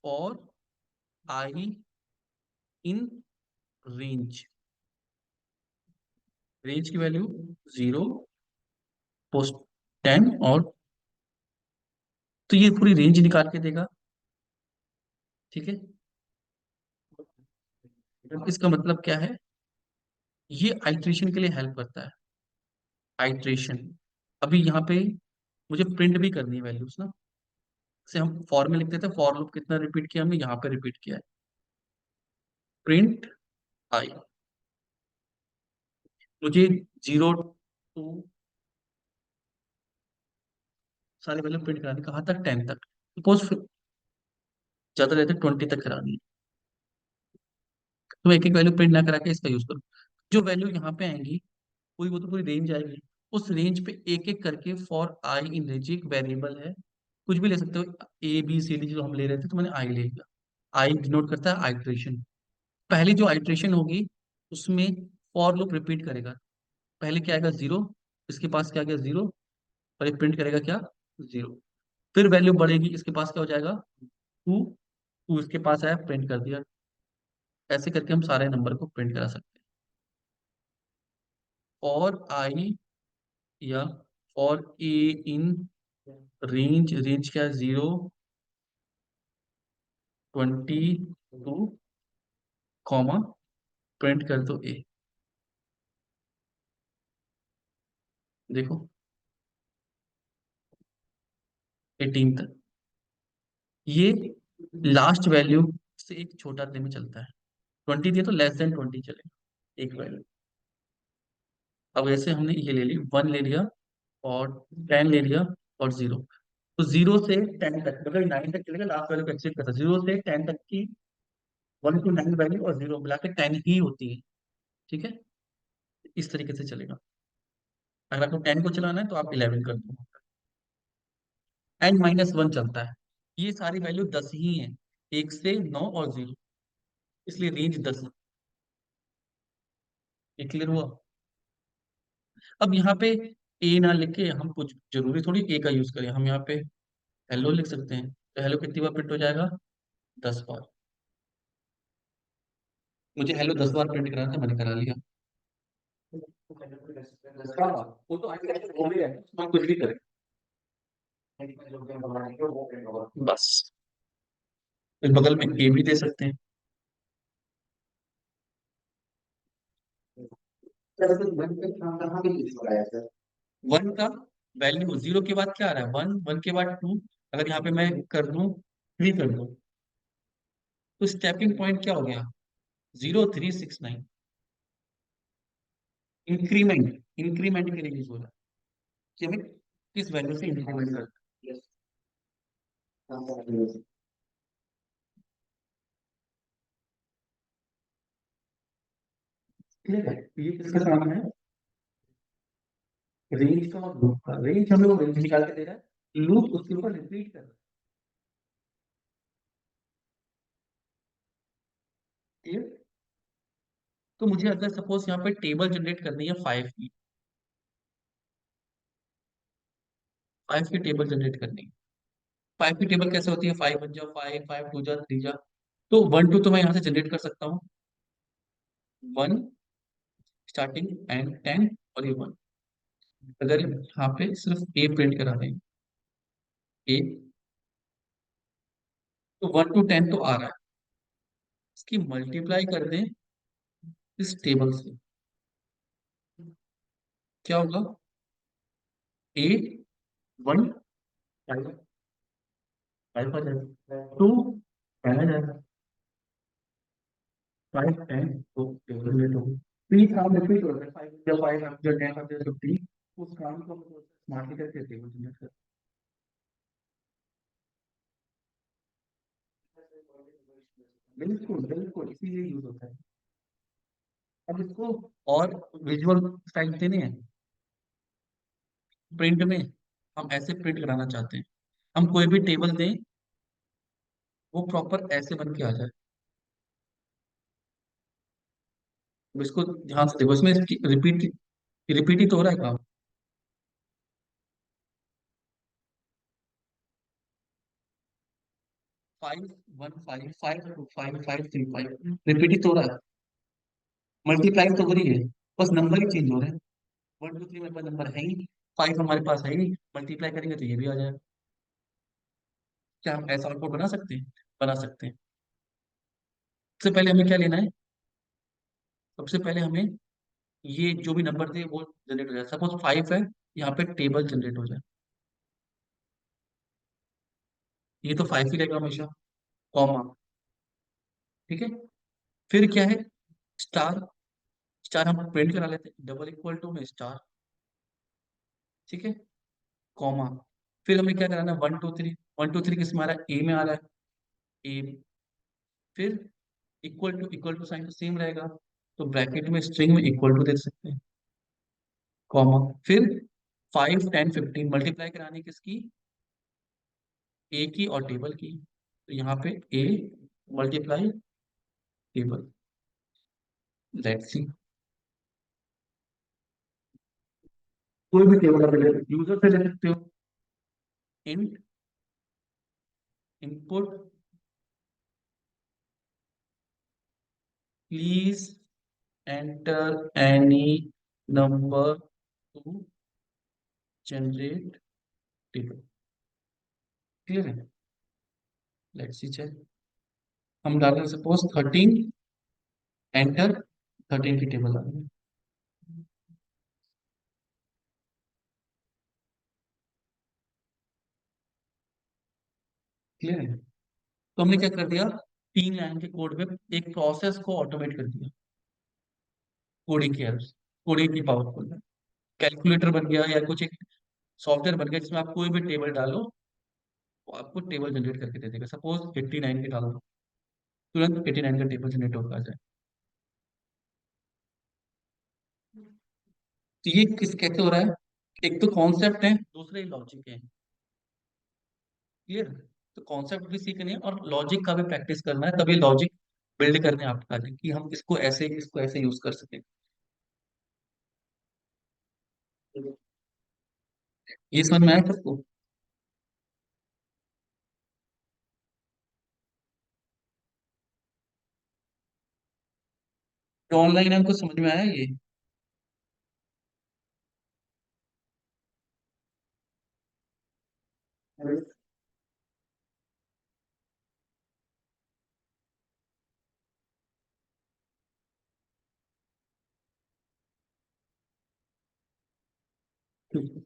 और आई इन रेंज, रेंज की वैल्यू 0, पोस्ट 10, और तो ये पूरी रेंज निकाल के देगा। ठीक है, अब इसका मतलब क्या है, ये आइट्रेशन के लिए हेल्प करता है, आइट्रेशन। अभी यहाँ पे मुझे प्रिंट भी करनी है वैल्यूज ना, जैसे हम फॉर में लिखते थे, फॉर लूप कितना रिपीट किया हमने, यहाँ पे रिपीट किया है, प्रिंट आई। मुझे 0 to सारे वैल्यू प्रिंट करानी, कहाँ तक 10 तक, सपोज ज्यादा रहते 20 तक करानी है, तो एक एक वैल्यू प्रिंट ना करा के इसका यूज करो। जो वैल्यू यहाँ पे आएंगी पूरी, वो तो पूरी रेंज आएगी, उस रेंज पे एक एक करके फॉर आई इन रेंज, एक वेरिएबल है, कुछ भी ले सकते हो, ए बी सी डी जो हम ले रहे थे, तो मैंने आई ले लिया। आई डिनोट करता है आइट्रेशन। पहली जो आइट्रेशन होगी उसमें फॉर लूप रिपीट करेगा, पहले क्या आएगा 0, इसके पास क्या आ गया 0, और ये प्रिंट करेगा क्या 0। फिर वैल्यू बढ़ेगी, इसके पास क्या हो जाएगा 2, 2 इसके पास आया प्रिंट कर दिया। ऐसे करके हम सारे नंबर को प्रिंट करा सकते हैं। और आई, या और ए इन रेंज, रेंज क्या है 0 22, कॉमा, प्रिंट कर दो ए। देखो 18 तक, ये लास्ट वैल्यू से एक छोटा में चलता है। 20 दिए तो लेस देन 20 चलेगा एक वैल्यू। अब ऐसे हमने ये ले ली, 1 ले लिया, और 10 ले लिया, और 0। तो 0 से 10 तक, मतलब 9 तक चलेगा, लास्ट वैल्यू को एक्सेप्ट करता है। 0 से 10 तक की 1 to 9 वैल्यू और 0 मिला के 10 ही होती है। ठीक है, इस तरीके से चलेगा। अगर आपको 10 को चलाना है तो आप 11 कर दो, n-1 चलता है। ये सारी वैल्यू 10 ही है, 1 से 9 और 0, इसलिए रेंज 10। ये क्लियर हुआ। अब यहाँ पे ए ना लिख के हम कुछ जरूरी थोड़ी ए का यूज करें, हम यहाँ पे हेलो लिख सकते हैं, तो हेलो कितनी बार प्रिंट हो जाएगा 10 बार। मुझे हेलो 10 बार प्रिंट कराना था, मैंने करा लिया। हाँ, वो तो आगे वो भी है, हम कुछ भी करें। बस इस बगल में ए भी दे सकते हैं। वन का वैल्यू जीरो के बाद क्या आ रहा है, वन, वन के बाद टू, अगर यहाँ पे मैं कर दूं थ्री कर दूं, तो स्टेपिंग पॉइंट क्या हो गया, 0369। इंक्रीमेंट, इंक्रीमेंट के लिए यूज हो रहा है कि हमें किस वैल्यू से इंक्रीमेंट करना है। क्लियर है, ये किसका काम है, रेंज का और लूप का। रेंज हमें वो रेंज निकाल के दे रहा है, लूप उसके ऊपर रिपीट कर रहा है। क्लियर। तो मुझे अगर सपोज यहाँ पे टेबल जनरेट करनी है फाइव की, फाइव की टेबल जनरेट करनी है। फाइव की टेबल कैसे होती है, फाइव वन जा फाइव, फाइव टू जा थ्री जा, तो वन टू तो मैं यहाँ से जनरेट कर सकता हूँ, वन स्टार्टिंग एंड टेन, और ये वन। अगर यहाँ पे सिर्फ ए प्रिंट करा दें, ए, तो वन टू टेन तो आ रहा है, इसकी मल्टीप्लाई कर दें इस टेबल से, क्या होगा, ए वन फाइव, फाइव आ जाएगा, टू टेन आ जाएगा, फाइव टेन तो टेबल में तो थ्री काम रिपीट हो रहा है, फाइव जब फाइव जब टेन जब फिफ्टीन, उस काम को स्मार्टली करके टेबल जनरेट कर। बिल्कुल बिल्कुल, इसीलिए यूज होता है। अब इसको और विजुअल स्टाइल देने हैं, प्रिंट में हम ऐसे प्रिंट कराना चाहते हैं, हम कोई भी टेबल दें, वो प्रॉपर ऐसे बन के आ जाए। अब इसको ध्यान से देखो, इसमें रिपीट, रिपीट ही तो हो रहा है काम। Five one five, five two five, five three five, repeat ही तो हो रहा है, मल्टीप्लाई तो हो रही है, बस नंबर ही चेंज हो रहे हैं। वन टू थ्री मेरे पास नंबर है ही, फाइव हमारे पास है ही, मल्टीप्लाई करेंगे तो ये भी आ जाएगा। क्या हम ऐसा आउटपुट बना सकते हैं, बना सकते हैं। सबसे पहले हमें क्या लेना है, सबसे पहले हमें ये जो भी नंबर थे वो जनरेट हो जाए, सपोज फाइव है, यहाँ पे टेबल जनरेट हो जाए, ये तो फाइव ही रहेगा हमेशा, कॉमा, ठीक है। फिर क्या है, स्टार, स्टार हम प्रिंट करा लेते हैं डबल इक्वल टू में स्टार, ठीक है, कॉमा। फिर हमें क्या कराना है, one two three, one two three किस में आ रहा है, ए में आ रहा है, ए। फिर इक्वल टू साइन तो सेम रहेगा, तो ब्रैकेट में स्ट्रिंग में इक्वल टू दे सकते हैं, कॉमा। फिर फाइव टेन फिफ्टीन मल्टीप्लाई करानी किसकी, ए की और टेबल की, तो यहाँ पे A multiply table, let's see. कोई भी टेबल आप यूजर से ले सकते हो, int input please enter any number two generate table. Clear है, लेट्स सी चेक। हम डाल रहे हैं सपोज थर्टीन, एंटर, थर्टीन की टेबल आ रही है। क्लियर है, तो हमने क्या कर दिया, तीन लाइन के कोड में एक प्रोसेस को ऑटोमेट कर दिया, कोडिंग की हेल्प, कोडिंग की पावरफुल, कैलकुलेटर बन गया, या कुछ एक सॉफ्टवेयर बन गया जिसमें आप कोई भी टेबल डालो, वो आपको टेबल जनरेट करके दे देगा। सपोज 89 के डालो, तुरंत 89 का टेबल जनरेट होकर आ जाए। तो ये किस कैसे हो रहा है, एक तो कॉन्सेप्ट है, दूसरे लॉजिक है। क्लियर, तो कॉन्सेप्ट भी सीखने हैं और लॉजिक का भी प्रैक्टिस करना है, तभी लॉजिक बिल्ड करने आपका है कि हम इसको ऐसे यूज कर सकें। ये समझ में आया सबको। जो ऑनलाइन है उनको समझ में आया ये? ठीक है।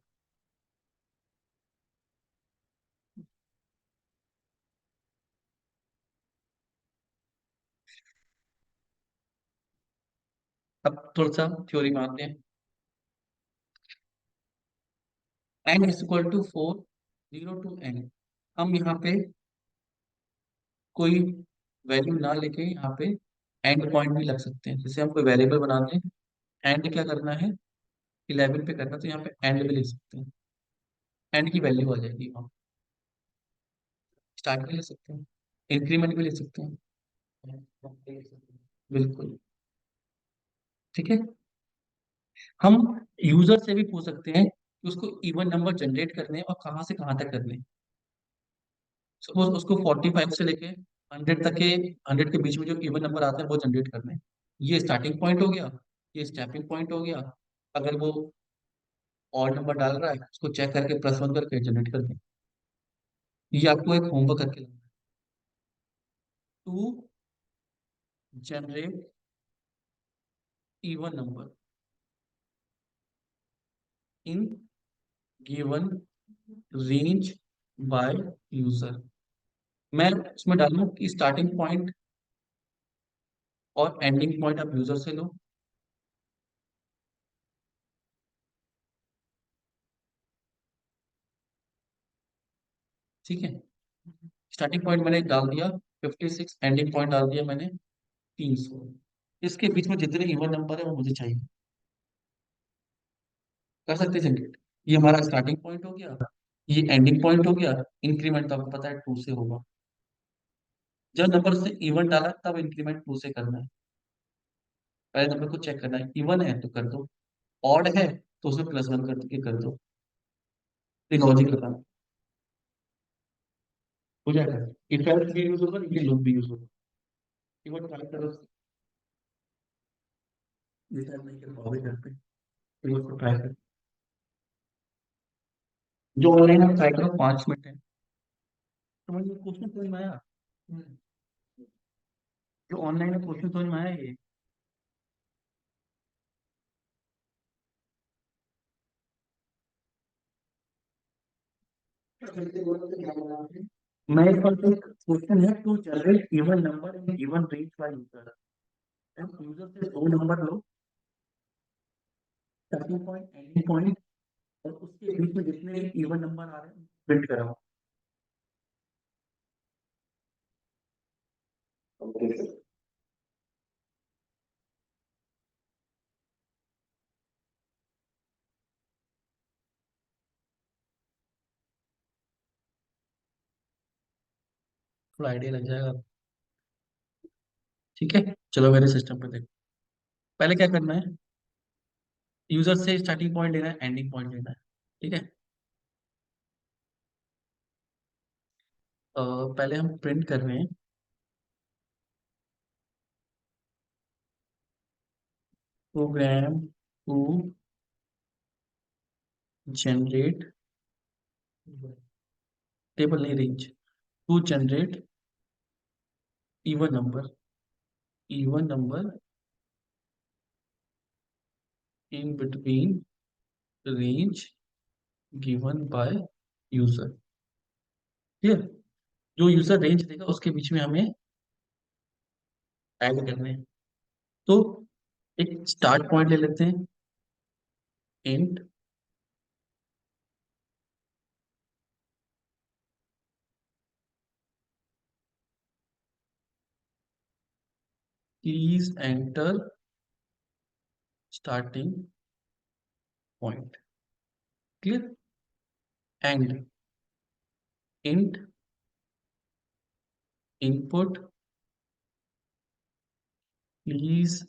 अब थोड़ा सा थ्योरी मानते हैं। N is equal to 4, 0 to n। हम यहाँ पे कोई वैल्यू ना लेके यहाँ पे एंड पॉइंट भी लग सकते हैं। जैसे हम कोई वेरिएबल बनाते हैं, एंड क्या करना है, 11 पे करना, तो यहाँ पे एंड भी लिख सकते हैं। एंड की वैल्यू आ जाएगी वहाँ। स्टार्ट भी ले सकते हैं, इंक्रीमेंट भी ले सकते हैं। बिल्कुल। ठीक है। हम यूजर से भी पूछ सकते हैं कि उसको इवन नंबर जनरेट करने हैं और कहाँ से कहाँ तक करने हैं। सपोज उसको 45 से लेके 100 तक के, 100 के बीच में जो इवन नंबर आते हैं वो जनरेट करने हैं। ये स्टार्टिंग पॉइंट हो गया, ये स्टेपिंग पॉइंट हो गया। अगर वो ऑड नंबर डाल रहा है उसको चेक करके +1 करके जनरेट कर दें। ये आपको एक होमवर्क करके लाना है। To generate even number in given range by user. मैं उसमें डालूं कि स्टार्टिंग पॉइंट और एंडिंग पॉइंट आप यूजर से लो। ठीक है। स्टार्टिंग पॉइंट मैंने डाल दिया 56, एंडिंग पॉइंट डाल दिया मैंने 300। इसके बीच में जितने इवन नंबर है वो मुझे चाहिए। कर सकते हैं जनरेट। ये हमारा स्टार्टिंग पॉइंट हो गया, ये एंडिंग पॉइंट हो गया। इंक्रीमेंट तो आपको पता है 2 से होगा। जब नंबर से इवन डाला तब इंक्रीमेंट 2 से करना है। पहले नंबर को चेक करना है, इवन है तो कर दो, ऑड है तो उसमें +1 करके कर दो। ये लॉजिक लगाना हो जाएगा। इफ एल्स भी यूज होगा, ये लूप भी यूज होगा। इवन ट्राई करो। ये शायद नहीं कर पाओगे घर पे, इवन को ट्राई करो। जो ऑनलाइन आप ट्राई करो, 5 मिनट है। तो मुझे क्वेश्चन समझ में आया? जो ऑनलाइन है क्वेश्चन समझ में आया ये? मैं एक बार क्वेश्चन है, to generate even number in given range by user. User से दो नंबर लो, स्टार्टिंग पॉइंट एंडिंग पॉइंट, और उसके बीच में जितने इवन नंबर आ रहे हैं प्रिंट कराओ। थोड़ा आइडिया लग जाएगा। ठीक है। चलो मेरे सिस्टम पे देखो। पहले क्या करना है, यूजर से स्टार्टिंग पॉइंट लेना है, एंडिंग पॉइंट लेना है। ठीक है। पहले हम प्रिंट कर रहे हैं, प्रोग्राम टू जनरेट, टेबल नहीं range, to generate even number, even number in between range given by user. Clear? जो यूजर रेंज देगा उसके बीच में हमें ऐड करने हैं। तो एक स्टार्ट पॉइंट ले लेते हैं, int please enter starting point. Clear? And int input please,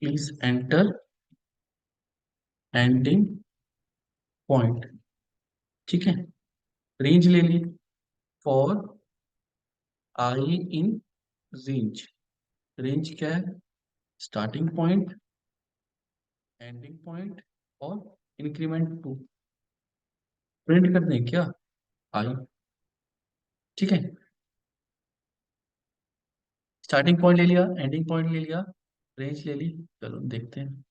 please enter ending point. ठीक है। रेंज ले ली, for I in range, range क्या है? स्टार्टिंग पॉइंट, एंडिंग पॉइंट और इंक्रीमेंट टू। प्रिंट कर दें क्या? आई, ठीक है। स्टार्टिंग पॉइंट ले लिया, एंडिंग पॉइंट ले लिया, रेंज ले ली। चलो देखते हैं,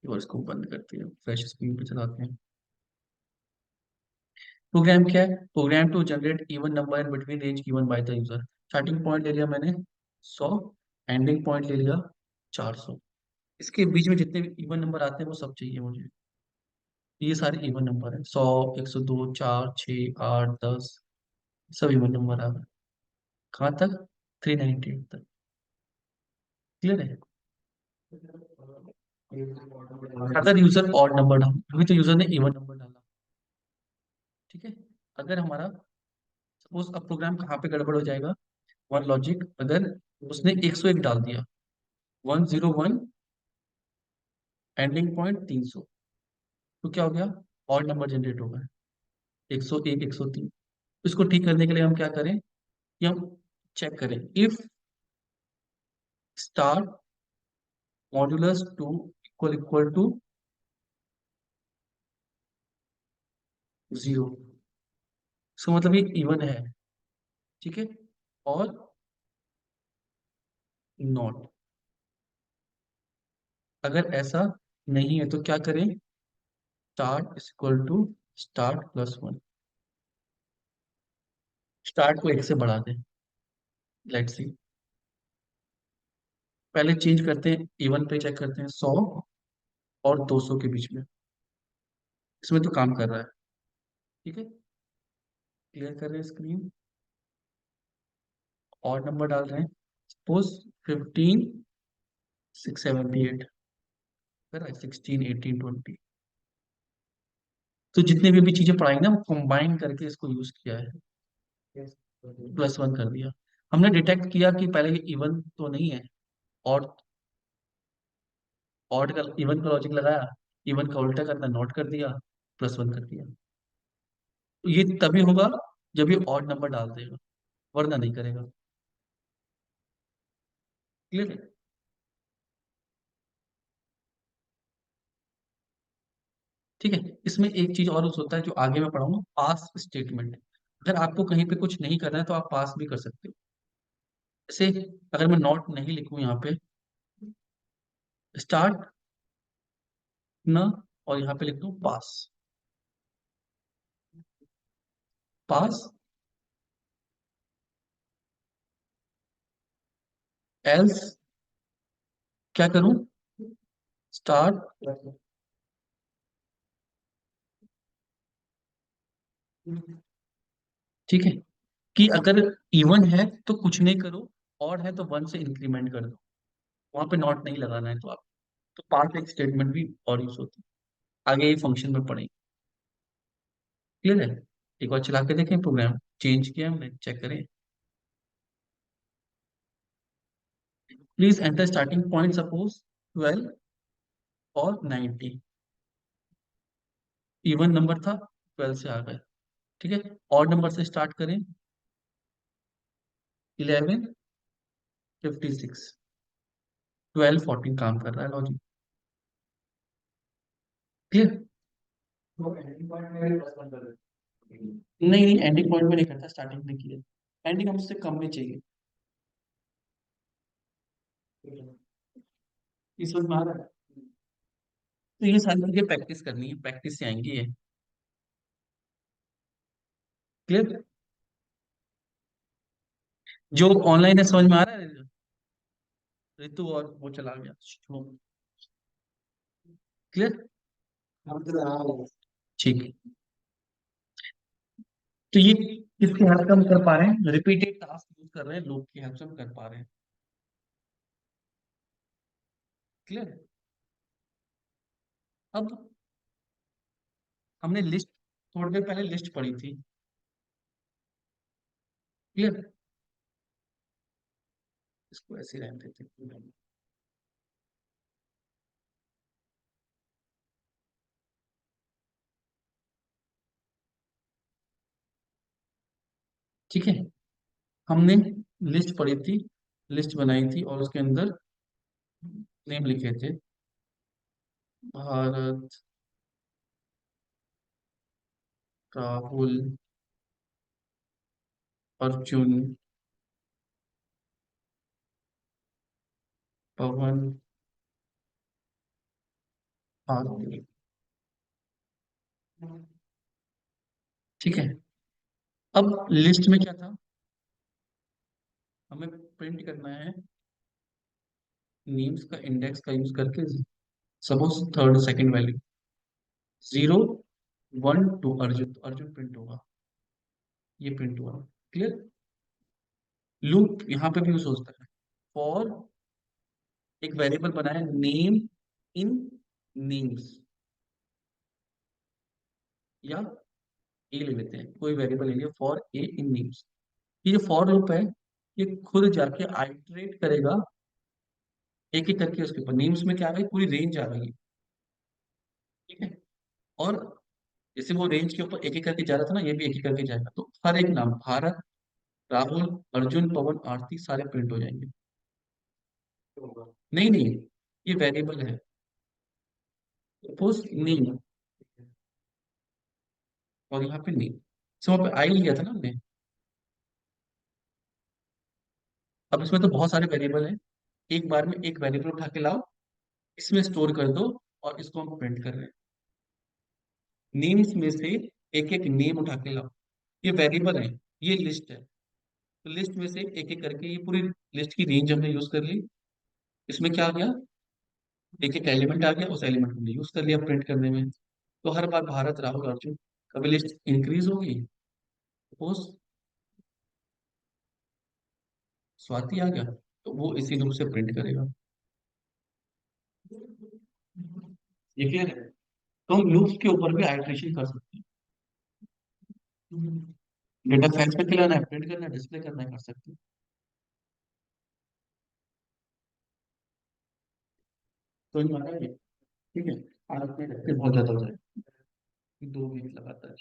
और इसको बंद करते हैं, फ्रेश स्क्रीन पे चलाते हैं। प्रोग्राम क्या है? Program to generate even number in between range given by the user. Starting point ले लिया मैंने 100, एंडिंग पॉइंट ले लिया 400। इसके बीच में जितने भी इवन नंबर आते हैं वो सब चाहिए मुझे। ये सारे इवन नंबर है, 100, 102, 4, 6, 8, 10, सब इवन नंबर आ गए। कहाँ तक? 398 तक। क्लियर है? अगर यूजर ऑड नंबर डाला, अभी तो यूजर ने इवन नंबर डाला, ठीक है। अगर हमारा सपोज, अब प्रोग्राम कहाँ पे गड़बड़ हो जाएगा? वन लॉजिक, अगर उसने 101 डाल दिया, 101, एंडिंग पॉइंट 300, तो क्या हो गया? ऑड नंबर जनरेट होगा, 101, 103। इसको ठीक करने के लिए हम क्या करें कि हम चेक करें, if star modulus two equal equal to 0, इसका मतलब ये इवन है, ठीक है। और नॉट, अगर ऐसा नहीं है तो क्या करें? Start equal to start plus one, start को 1 से बढ़ा दें। लेट्स सी, पहले चेंज करते हैं, इवन पे चेक करते हैं, 100 और 200 के बीच में, इसमें तो काम कर रहा है, ठीक है। क्लियर कर रहे हैं स्क्रीन, और नंबर डाल रहे हैं, सपोज 15, 678, कर रहा है 16, 18, 20। तो जितने भी चीजें पढ़ाई ना, वो कंबाइन करके इसको यूज किया है, प्लस वन कर दिया। हमने डिटेक्ट किया कि पहले ये इवन तो नहीं है, और ऑड का, इवन का लॉजिक लगाया, इवन का उल्टा करना, नोट कर दिया, प्लस वन कर दिया। तो ये तभी होगा जब ये ऑड नंबर डाल देगा, वरना नहीं करेगा। क्लियर है? ठीक है। इसमें एक चीज और होता है जो आगे मैं पढ़ाऊंगा, पास स्टेटमेंट। अगर आपको कहीं पे कुछ नहीं करना है तो आप पास भी कर सकते हो। जैसे अगर मैं नॉट नहीं लिखूं यहाँ पे, स्टार्ट ना, और यहाँ पे लिख दूं पास, पास एल्स, क्या करूं? स्टार्ट, ठीक है। कि अगर इवन है तो कुछ नहीं करो, ऑड है तो वन से इंक्रीमेंट कर दो, वहां पे नॉट नहीं लगाना है तो आप, तो पास एक स्टेटमेंट भी और यूज होती है, आगे ये फंक्शन में पढ़ेंगे। क्लियर है? एक बार चला के देखें, प्रोग्राम चेंज किया हमने, चेक करें। Please enter starting point, suppose 12 और 90, इवन नंबर था, 12 से आ गए, ठीक है। ऑड नंबर से स्टार्ट करें, 11, 56, 12, 14 काम कर रहा है लॉजिक। क्लियर? नहीं नहीं, एंडिंग पॉइंट में नहीं करता, स्टार्टिंग में किया, एंडिंग हमसे कम में चाहिए। इस वक्त में आ रहा है। तो ये सारी चीजें प्रैक्टिस करनी है, प्रैक्टिस से आएंगी ये। क्लियर? जो ऑनलाइन है समझ में आ रहा है? ऋतु और वो चला गया, शुभम। क्लियर? ठीक है। तो ये किसकी हेल्प से हम कर पा रहे हैं? रिपीटेड टास्क यूज कर रहे हैं, लोग की हेल्प से हम कर पा रहे हैं। क्लियर? अब हमने लिस्ट, थोड़ी देर पहले लिस्ट पढ़ी थी। क्लियर? इसको ऐसे रहने देते हैं। ठीक है। हमने लिस्ट पड़ी थी, लिस्ट बनाई थी और उसके अंदर नेम लिखे थे, भारत, राहुल, अर्जुन, पवन, आरती। ठीक है। अब लिस्ट में क्या था, हमें प्रिंट करना है नेम्स का इंडेक्स का यूज करके। Suppose third second value 0 1 2 Arjun, तो अर्जुन प्रिंट होगा, ये प्रिंट हुआ। क्लियर। लूप यहाँ पे भी यूज होता है। फॉर एक वेरिएबल बनाया नेम इन नेम्स, या ए ले लेते हैं, कोई वेरिएबल ले लिया फॉर ए इन नेम्स। ये जो फॉर लूप है, ये खुद जाके आइटरेट करेगा एक एक करके उसके ऊपर। नेम्स में क्या आ गई, पूरी रेंज आ गई। ठीक है। और जैसे वो रेंज के ऊपर एक एक करके जा रहा था ना, ये भी एक एक करके जाएगा, तो हर एक नाम भारत, राहुल, अर्जुन, पवन, आरती सारे प्रिंट हो जाएंगे। नहीं नहीं, ये वेरिएबल है। सपोज नेम, और यहाँ पे नेम, सो वहाँ पे आई लिया था ना हमने। अब इसमें तो बहुत सारे वेरिएबल हैं, एक बार में एक वेरिएबल उठा के लाओ, इसमें स्टोर कर दो, और इसको हम प्रिंट कर रहे हैं। नेम्स में से एक एक नेम उठा के लाओ, ये वेरिएबल है, ये लिस्ट है। तो लिस्ट में से एक एक करके ये पूरी लिस्ट की रेंज हमने यूज कर ली। इसमें क्या आ गया, एक एक एलिमेंट आ गया, उस एलिमेंट को हमने यूज कर लिया प्रिंट करने में। तो हर बार भारत, राहुल, अर्जुन, कभी लिस्ट इंक्रीज होगी, सपोज स्वाति आ गया, तो वो इसी लूप से प्रिंट करेगा। ये क्लियर है। तो हम लूप्स के ऊपर भी आइट्रेशन कर सकते हैं। डेटा फैक्स पे खिलाना है, प्रिंट करना है, डिस्प्ले करना है, कर सकते हैं। तो ये हमारा ये, ठीक है। आज अपने रखते बहुत ज्यादा हो जाए, 2 वीक लगातार।